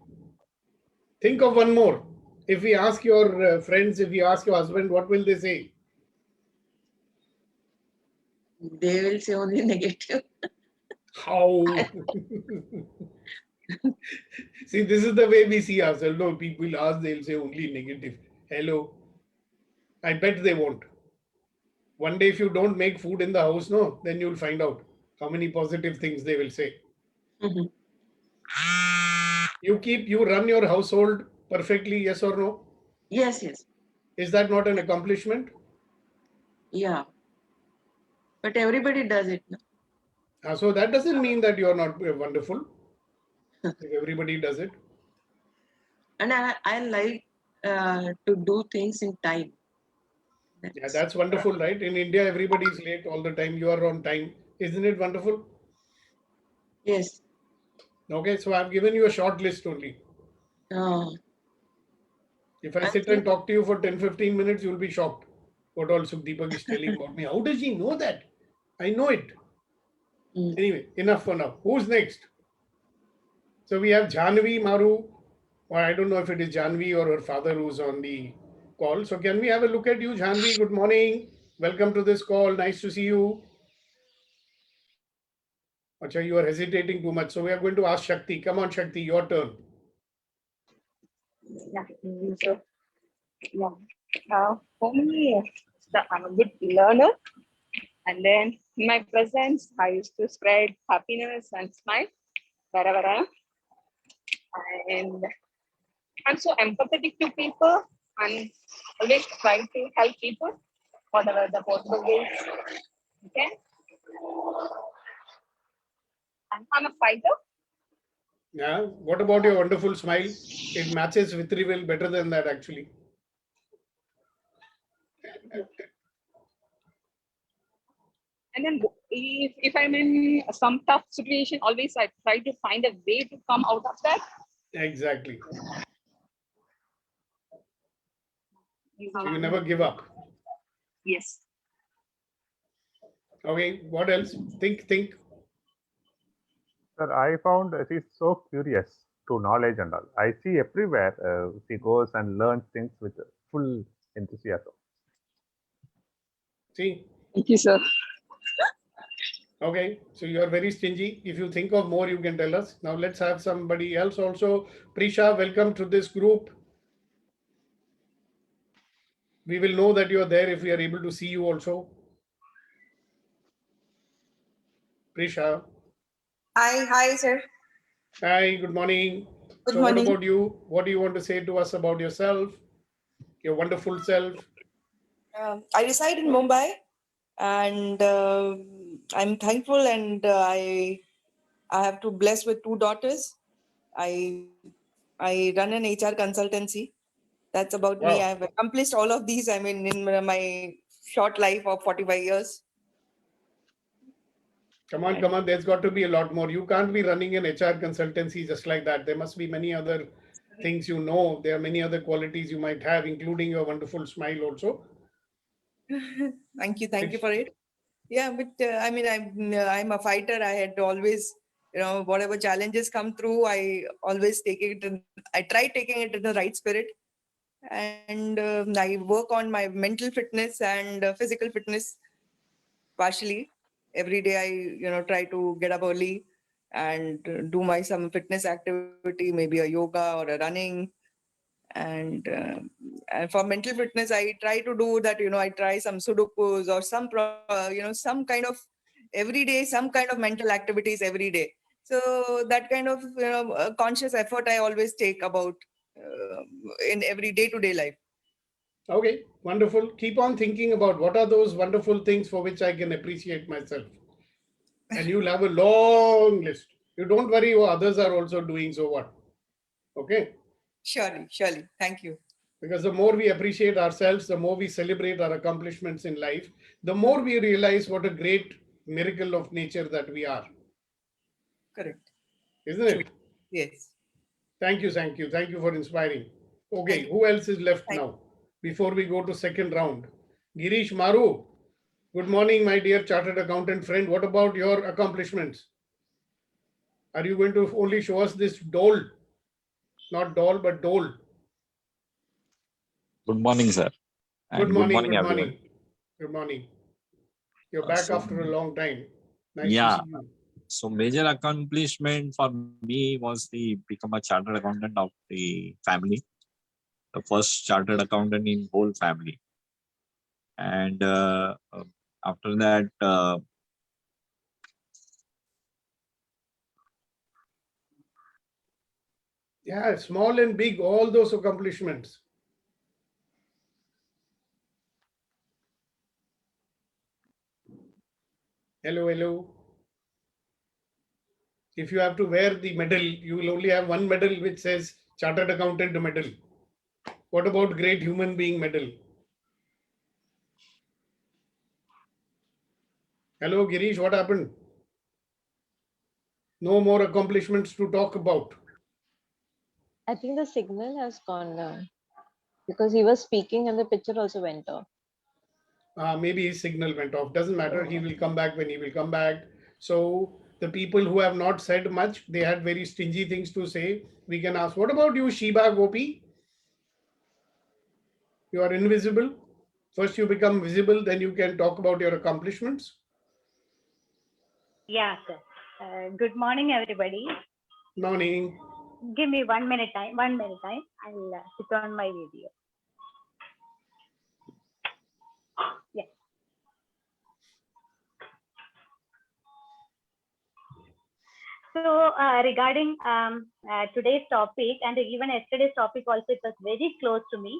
Think of one more. If we ask your friends, if you ask your husband, what will they say? They will say only negative. How? See, this is the way we see ourselves. No, people ask, they'll say only negative. Hello. I bet they won't. One day, if you don't make food in the house, no, then you'll find out how many positive things they will say. Mm-hmm. You run your household perfectly, yes or no? Yes, yes. Is that not an accomplishment? Yeah. But everybody does it. No? So that doesn't mean that you're not wonderful. If everybody does it. And I like to do things in time. Yeah, that's wonderful, right? In India, everybody is late all the time. You are on time. Isn't it wonderful? Yes. Okay, so I've given you a short list only. If I sit and talk to you for 10-15 minutes, you'll be shocked. What all Sukhdeepak is telling about me. How does he know that? I know it. Anyway, enough for now. Who's next? So we have Janvi Maru. Or I don't know if it is Janvi or her father who's on the call. So can we have a look at you, Janvi? Good morning. Welcome to this call. Nice to see you. Acha, you are hesitating too much. So we are going to ask Shakti. Come on, Shakti, your turn. Yeah, so, yeah. For me, I'm a good learner. And then in my presence, I used to spread happiness and smile wherever I am. And I'm so empathetic to people and always try to help people, whatever the possible ways. Okay. And I'm a fighter. Yeah. What about your wonderful smile? It matches with Rivel better than that, actually. And then if I'm in some tough situation, always I try to find a way to come out of that. Exactly. So you never give up. Yes. Okay, what else? Think. Sir, I found she's so curious to knowledge and all. I see everywhere she goes and learns things with full enthusiasm. See? Thank you, sir. Okay, so you are very stingy. If you think of more, you can tell us. Now let's have somebody else also. Prisha, welcome to this group. We will know that you are there if we are able to see you also. Prisha. Hi, sir. Hi, good morning. Good So morning. what about you? What do you want to say to us about yourself, your wonderful self? I reside in Mumbai, and I'm thankful, and I have to bless with 2 daughters. I run an HR consultancy. That's about me. Wow. I've accomplished all of these. I mean, in my short life of 45 years. Come on. There's got to be a lot more. You can't be running an HR consultancy just like that. There must be many other things you know. There are many other qualities you might have, including your wonderful smile also. Thank you for it. Yeah, but I mean, I'm a fighter. I had always, whatever challenges come through, I always take it. I try taking it in the right spirit, and I work on my mental fitness and physical fitness partially. Every day I try to get up early and do some fitness activity, maybe a yoga or a running. And for mental fitness, I try to do that. I try some sudokus or some kind of every day, some kind of mental activities every day. So that kind of conscious effort I always take about in every day-to-day life. Okay, wonderful. Keep on thinking about what are those wonderful things for which I can appreciate myself. And you'll have a long list. You don't worry, others are also doing so what. Okay? Surely. Thank you. Because the more we appreciate ourselves, the more we celebrate our accomplishments in life, the more we realize what a great miracle of nature that we are. Correct. Isn't it? Yes. Thank you for inspiring. Okay, who else is left now before we go to second round? Girish Maru. Good morning, my dear chartered accountant friend. What about your accomplishments? Are you going to only show us this dole? Not doll, but dole. Good morning, sir. Good morning, Everyone. Good morning. You're back after a long time. Nice Yeah. to see you. So major accomplishment for me was the become a chartered accountant of the family, the first chartered accountant in whole family. And after that, Yeah, small and big, all those accomplishments. Hello. If you have to wear the medal, you will only have one medal which says Chartered Accountant medal. What about Great Human Being medal? Hello, Girish, what happened? No more accomplishments to talk about. I think the signal has gone down because he was speaking and the picture also went off. Maybe his signal went off. Doesn't matter. He will come back when he will come back. So the people who have not said much, they had very stingy things to say. We can ask, what about you, Shiba Gopi? You are invisible. First you become visible, then you can talk about your accomplishments. Yeah, sir. Good morning, everybody. Morning. Give me 1 minute time. 1 minute time. I'll switch on my video. Yeah. So regarding today's topic and even yesterday's topic also, it was very close to me.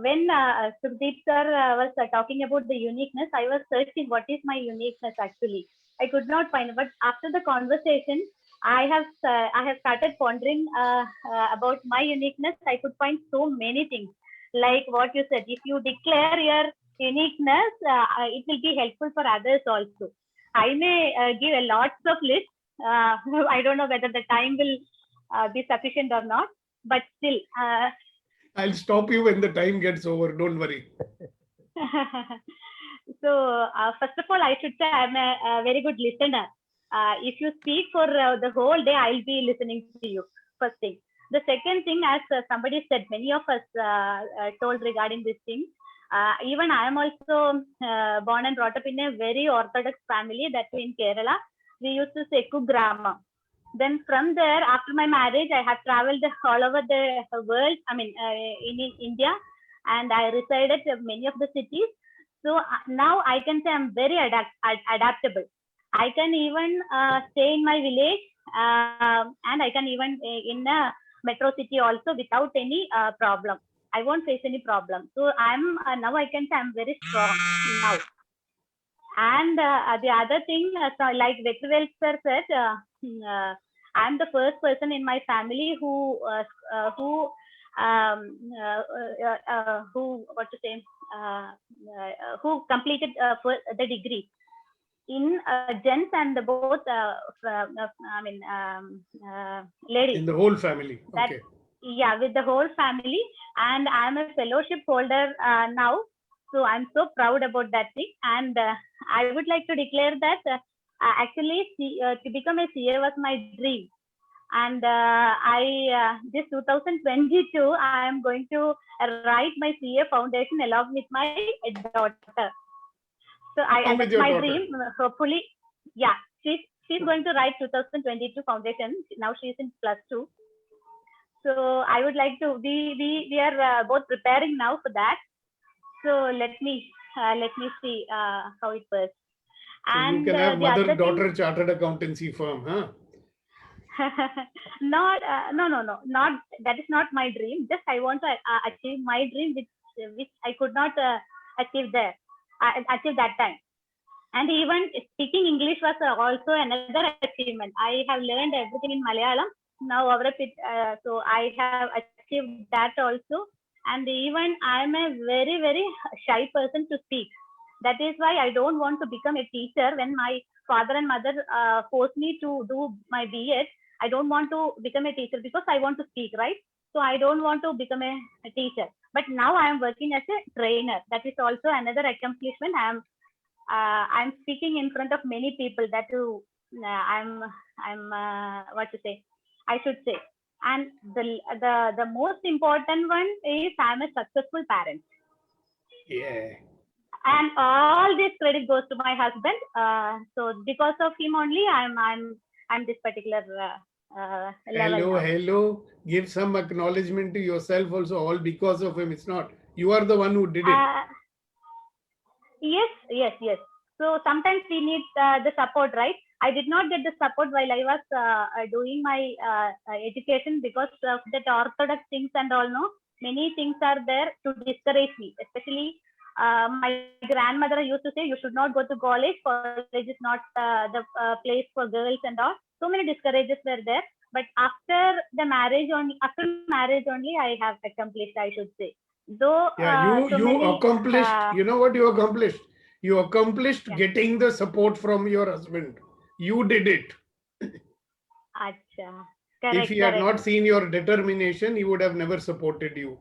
When Sukhdeep sir was talking about the uniqueness, I was searching what is my uniqueness actually. I could not find it, but after the conversation, I have started pondering about my uniqueness. I could find so many things, like what you said. If you declare your uniqueness, it will be helpful for others also. I may give a lots of lists. I don't know whether the time will be sufficient or not, but still. I'll stop you when the time gets over. Don't worry. So first of all, I should say I'm a very good listener. If you speak for the whole day, I'll be listening to you. First thing. The second thing, as somebody said, many of us told regarding this thing. Even I am also born and brought up in a very orthodox family, that in Kerala. We used to say Kugrama. Then from there, after my marriage, I have traveled all over the world. I mean, in India, and I resided in many of the cities. So now I can say I'm very adaptable. I can even stay in my village and I can even in a metro city also without any problem. I won't face any problem. So I'm now I can say I'm very strong now. And the other thing, so like Vetrivel sir said, I'm the first person in my family who what to say, who completed the degree in gents and both ladies. In the whole family. That, Okay. yeah, with the whole family, and I'm a fellowship holder now. So I'm so proud about that thing, and I would like to declare that actually to become a CA was my dream, and this 2022 I am going to write my CA foundation along with my daughter. So that's my dream. Hopefully, yeah, she's going to write 2022 foundation. Now she's in +2. So I would like to. We are both preparing now for that. So let me see how it works. So and you can have mother-daughter chartered accountancy firm, huh? No, not that is not my dream. Just I want to achieve my dream, which I could not achieve there. Achieve that time. And even speaking English was also another achievement. I have learned everything in Malayalam. Now, so I have achieved that also. And even I am a very, very shy person to speak. That is why I don't want to become a teacher. When my father and mother forced me to do my B.Ed, I don't want to become a teacher because I want to speak, right? So I don't want to become a teacher. But now I am working as a trainer. That is also another accomplishment. I'm speaking in front of many people. That too, I'm what to say? I should say. And the most important one is I'm a successful parent. Yeah. And all this credit goes to my husband. So because of him only, I'm this particular level. Hello. Give some acknowledgement to yourself also. All because of him. It's not. You are the one who did it. Yes. So sometimes we need the support, right? I did not get the support while I was doing my education because of that orthodox things and all. No, many things are there to discourage me. Especially my grandmother used to say, "You should not go to college. College is not the place for girls and all." So many discourages were there. But after marriage only, I have accomplished, I should say. Though you accomplished. You know what you accomplished? You accomplished getting the support from your husband. You did it. Correct, if he had not seen your determination, he would have never supported you.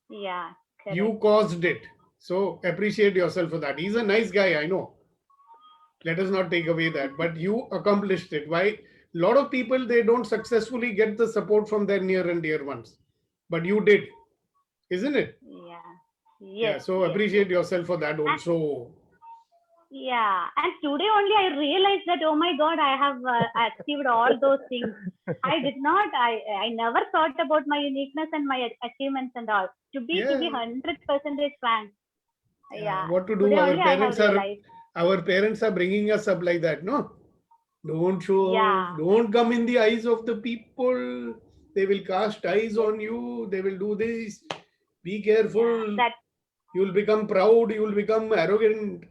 Yeah. Correct. You caused it. So appreciate yourself for that. He's a nice guy, I know. Let us not take away that. But you accomplished it. Why? A lot of people, they don't successfully get the support from their near and dear ones. But you did. Isn't it? Yeah. Yeah. So appreciate yourself for that also. Yeah. And today only I realized that, oh my God, I have achieved all those things. I never thought about my uniqueness and my achievements and all. To be 100% frank. Yeah. What to do? Our parents are bringing us up like that, no? Don't show. Yeah. Don't come in the eyes of the people. They will cast eyes on you. They will do this. Be careful. You will become proud. You will become arrogant.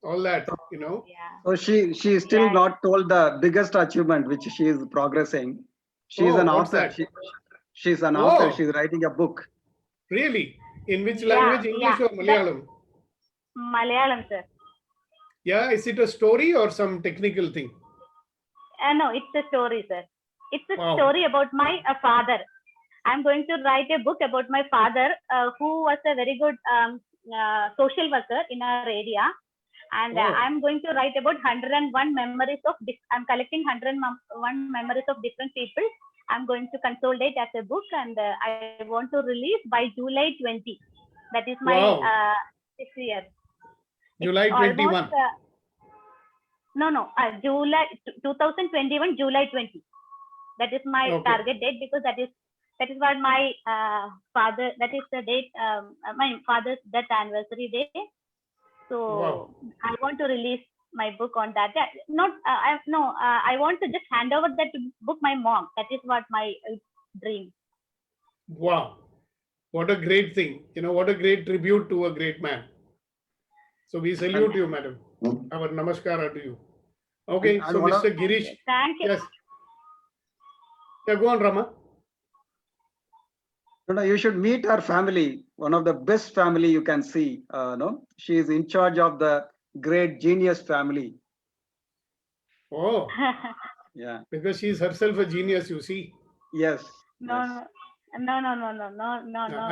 All that, you know. So she still not told the biggest achievement which she is progressing. She is an author. She's an author. She's writing a book. Really? In which language? English or Malayalam? Malayalam, sir. Yeah. Is it a story or some technical thing? No, it's a story, sir. It's a story about my father. I'm going to write a book about my father, who was a very good social worker in our area. And I'm going to write about 101 memories of, I'm collecting 101 memories of different people. I'm going to consolidate as a book, and I want to release by July 20. That is my this year. July 21. July 2021, July 20. That is my target date, because that is what my father, that is the date, my father's death anniversary day. So I want to release my book on that. Yeah, not I want to just hand over that book my mom. That is what my dream. Wow, what a great thing! What a great tribute to a great man. So we salute you, madam. Our namaskara to you. Okay, so Mr. Girish. Thank you. Yes. Yeah, go on, Rama. You should meet her family. One of the best family you can see. No, she is in charge of the great genius family. Oh, yeah. Because she is herself a genius, you see. Yes. No.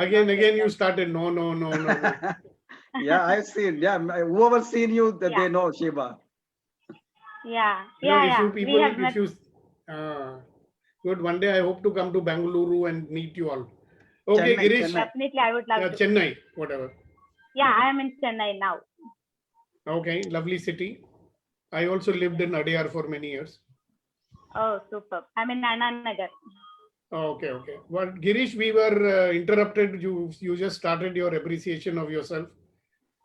Again, you started. No. Yeah, I've seen. Yeah, whoever seen you, they know Shiva. Yeah. Good. One day I hope to come to Bengaluru and meet you all. Okay, Chennai, Girish. Definitely, I would love to. Chennai, whatever. Yeah, I am in Chennai now. Okay, lovely city. I also lived in Adyar for many years. Oh, super. I'm in Anand Nagar. Okay. Well, Girish, we were interrupted. You just started your appreciation of yourself.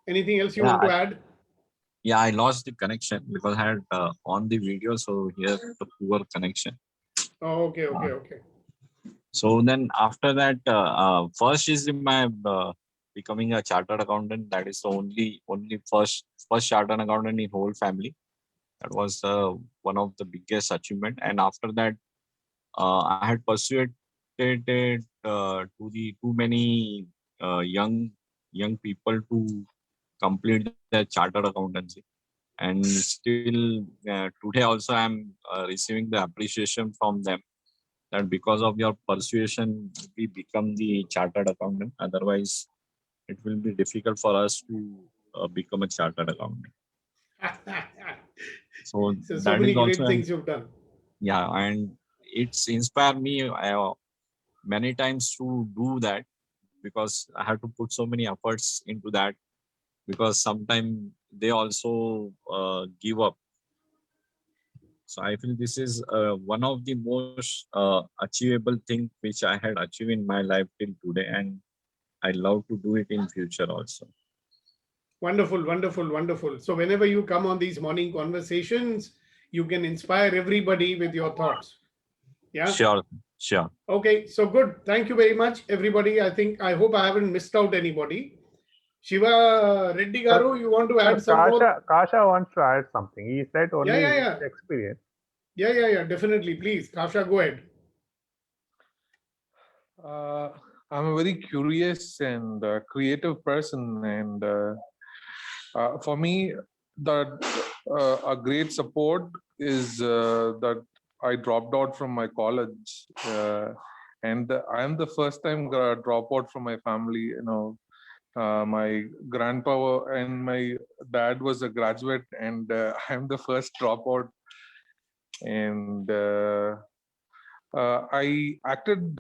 Anything else you want to add? Yeah, I lost the connection because I had on the video, so here the poor connection. Oh, okay. So then after that, first is my becoming a chartered accountant. That is the only first chartered accountant in whole family. That was one of the biggest achievement. And after that, I had persuaded too many young people to complete their chartered accountancy. And still today also I'm receiving the appreciation from them that because of your persuasion, we become the chartered accountant. Otherwise, it will be difficult for us to become a chartered accountant. So that many is also great things you've done. Yeah, and it's inspired me many times to do that, because I have to put so many efforts into that, because sometimes they also give up. So I feel this is one of the most achievable thing which I had achieved in my life till today, and I love to do it in future also. Wonderful. So whenever you come on these morning conversations, you can inspire everybody with your thoughts. Yeah. Sure. Okay, so good. Thank you very much, everybody. I hope I haven't missed out anybody. Shiva Reddy Garu, you want to add some more? Kasha wants to add something. He said only Yeah. his experience. Yeah, definitely. Please, Kasha, go ahead. I'm a very curious and creative person, and for me, that a great support is that I dropped out from my college, and I am the first time dropout from my family. My grandpa and my dad was a graduate, and I'm the first dropout. And I acted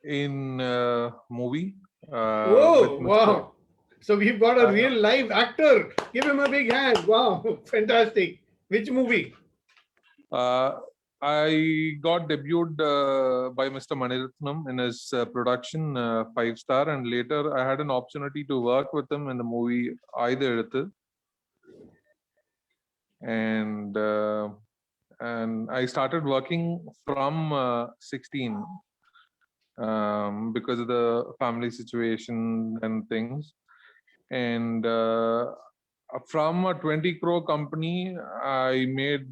in a movie. Wow. So we've got a real live actor. Give him a big hand. Wow, fantastic. Which movie? I got debuted by Mr. Maniratnam in his production, 5-star, and later I had an opportunity to work with him in the movie Aidhu Eduthu. And I started working from 16 because of the family situation and things. And from a 20 crore company, I made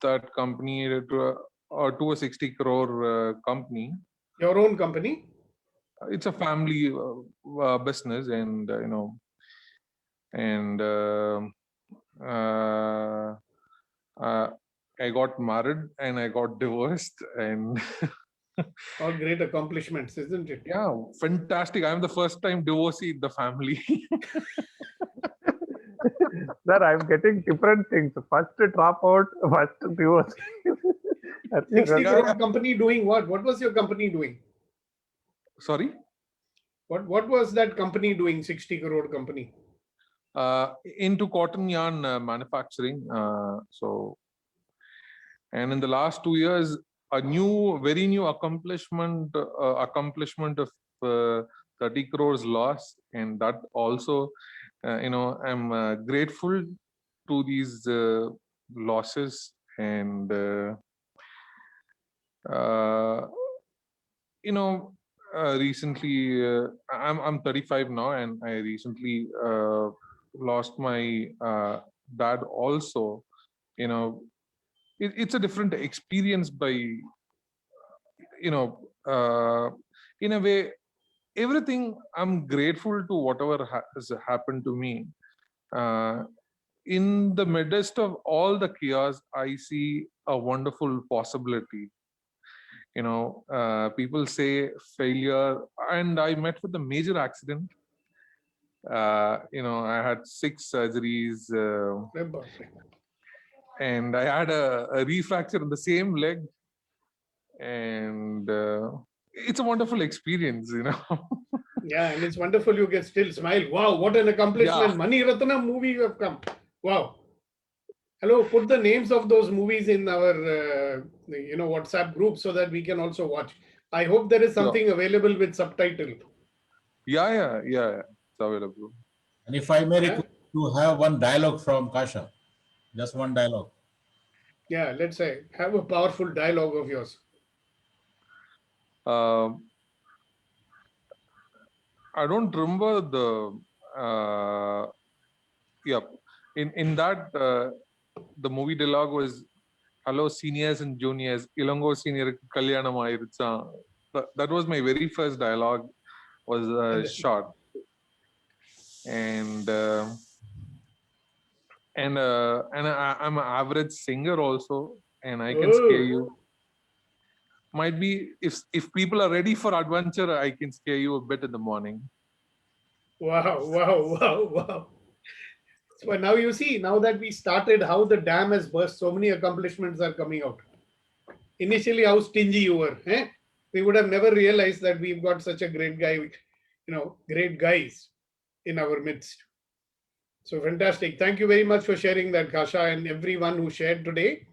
that company to a 60 crore company. Your own company? It's a family business, and I got married and I got divorced, and all great accomplishments, isn't it? Yeah, fantastic. I'm the first time divorcee in the family. Sir, I'm getting different things. First dropout, first divorce. 60 crore company doing what? What was your company doing? Sorry? What was that company doing, 60 crore company? Into cotton yarn manufacturing. And in the last 2 years, a very new accomplishment of 30 crores loss, and that also, I'm grateful through these losses, and recently I'm 35 now, and I recently lost my dad also. It's a different experience by in a way, everything. I'm grateful to whatever has happened to me. In the midst of all the chaos, I see a wonderful possibility. People say failure, and I met with a major accident. I had 6 surgeries, and I had a refracture in the same leg, and it's a wonderful experience. Yeah, and it's wonderful you can still smile. Wow, what an accomplishment. Yeah. Mani Ratna movie you have come. Wow. Hello, put the names of those movies in our WhatsApp group so that we can also watch. I hope there is something available with subtitle. Yeah, it's available. And if I may request to have one dialogue from Kasha, just one dialogue. Yeah, let's say, have a powerful dialogue of yours. I don't remember the in that the movie dialogue was, "Hello seniors and juniors, Ilango senior Kalyanam Ayirucha." That was my very first dialogue, was short. And I'm an average singer also, and I can scare you. Might be if people are ready for adventure, I can scare you a bit in the morning. Wow. So now you see, now that we started, how the dam has burst, so many accomplishments are coming out. Initially, how stingy you were. We would have never realized that we've got such a great guy, great guys in our midst. So fantastic. Thank you very much for sharing that, Kasha, and everyone who shared today.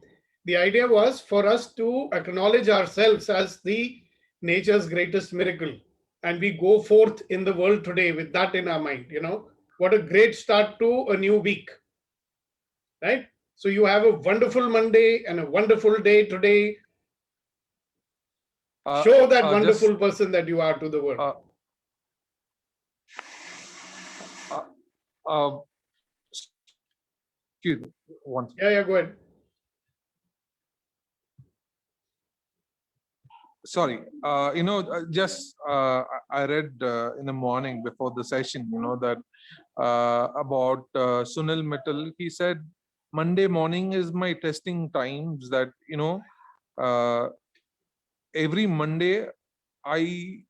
The idea was for us to acknowledge ourselves as the nature's greatest miracle. And we go forth in the world today with that in our mind. What a great start to a new week. Right? So you have a wonderful Monday and a wonderful day today. Show that wonderful person that you are to the world. Excuse me. One second. Yeah, go ahead. Sorry, just I read in the morning before the session, that about Sunil Mittal. He said, Monday morning is my testing times. That every Monday I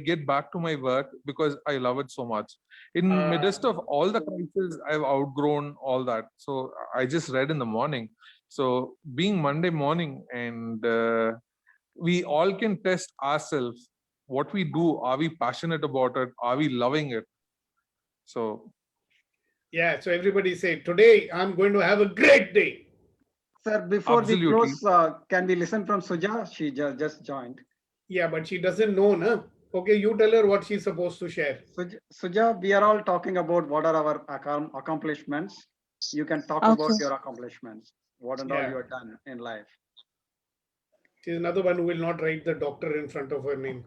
get back to my work because I love it so much. In midst of all the crises, I've outgrown all that. So I just read in the morning. So being Monday morning, and we all can test ourselves. What we do, are we passionate about it? Are we loving it? So yeah, so everybody say, today I'm going to have a great day. Sir, before Absolutely. we close, can we listen from Suja? She just joined. Yeah, but she doesn't know, na? Okay, you tell her what she's supposed to share. Suja, we are all talking about what are our accomplishments. You can talk about your accomplishments, what and all you have done in life. She's another one who will not write the doctor in front of her name.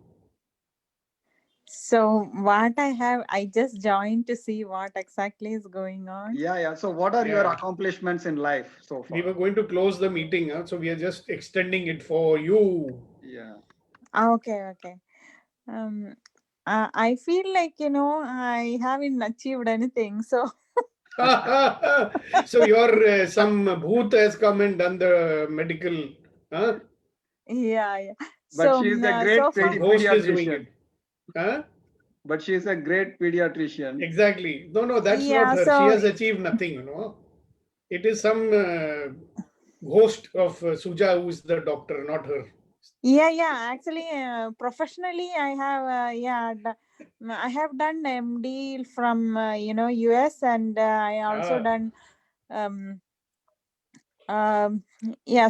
So what I just joined to see what exactly is going on. Yeah. So what are your accomplishments in life so far? We were going to close the meeting, so we are just extending it for you. Yeah. Okay. I feel like, I haven't achieved anything. So. So your some bhoot has come and done the medical. Huh? Yeah. But she's a great pediatrician. Huh? But she's a great pediatrician. Exactly. No, that's not her. She has achieved nothing, It is some ghost of Suja who is the doctor, not her. Yeah. Actually, professionally, I have done MD from US, and I also done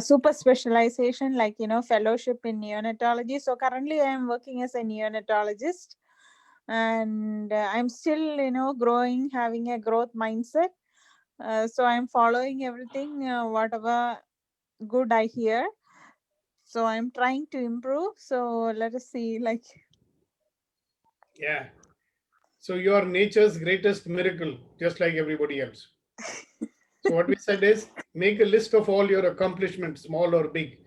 super specialization, like fellowship in neonatology. So currently I am working as a neonatologist, and I'm still growing, having a growth mindset. So I'm following everything, whatever good I hear. So I'm trying to improve. So let us see, like. Yeah. So you are nature's greatest miracle, just like everybody else. So what we said is make a list of all your accomplishments, small or big.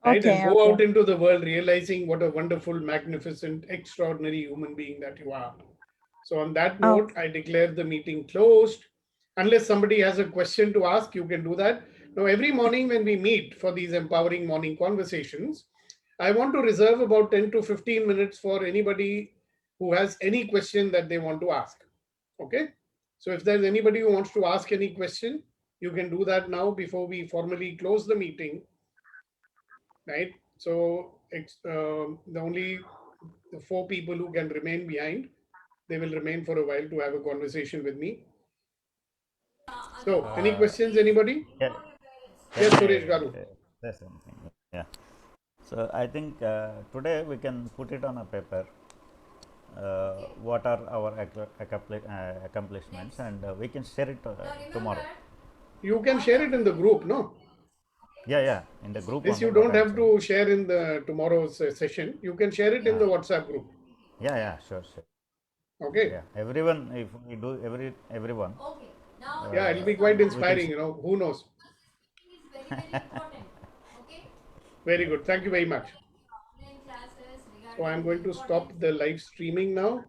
Right? Okay, And go okay. out into the world realizing what a wonderful, magnificent, extraordinary human being that you are. So on that note, I declare the meeting closed. Unless somebody has a question to ask, you can do that. Now, every morning when we meet for these empowering morning conversations, I want to reserve about 10 to 15 minutes for anybody who has any question that they want to ask. Okay? So if there's anybody who wants to ask any question, you can do that now before we formally close the meeting. Right? So the only 4 people who can remain behind, they will remain for a while to have a conversation with me. So, any questions, anybody? Can Yes, I Suresh Garu. say something? Yeah. So I think today we can put it on a paper. What are our accomplishments, and we can share it tomorrow. You can share it in the group, no? Yeah, in the group. This you don't have to share in the tomorrow's session. You can share it in the WhatsApp group. Yeah, sure. Okay. Yeah, everyone. If we do everyone. Yeah, it'll be quite inspiring. You know, who knows? Very good. Thank you very much. So I'm going to stop the live streaming now.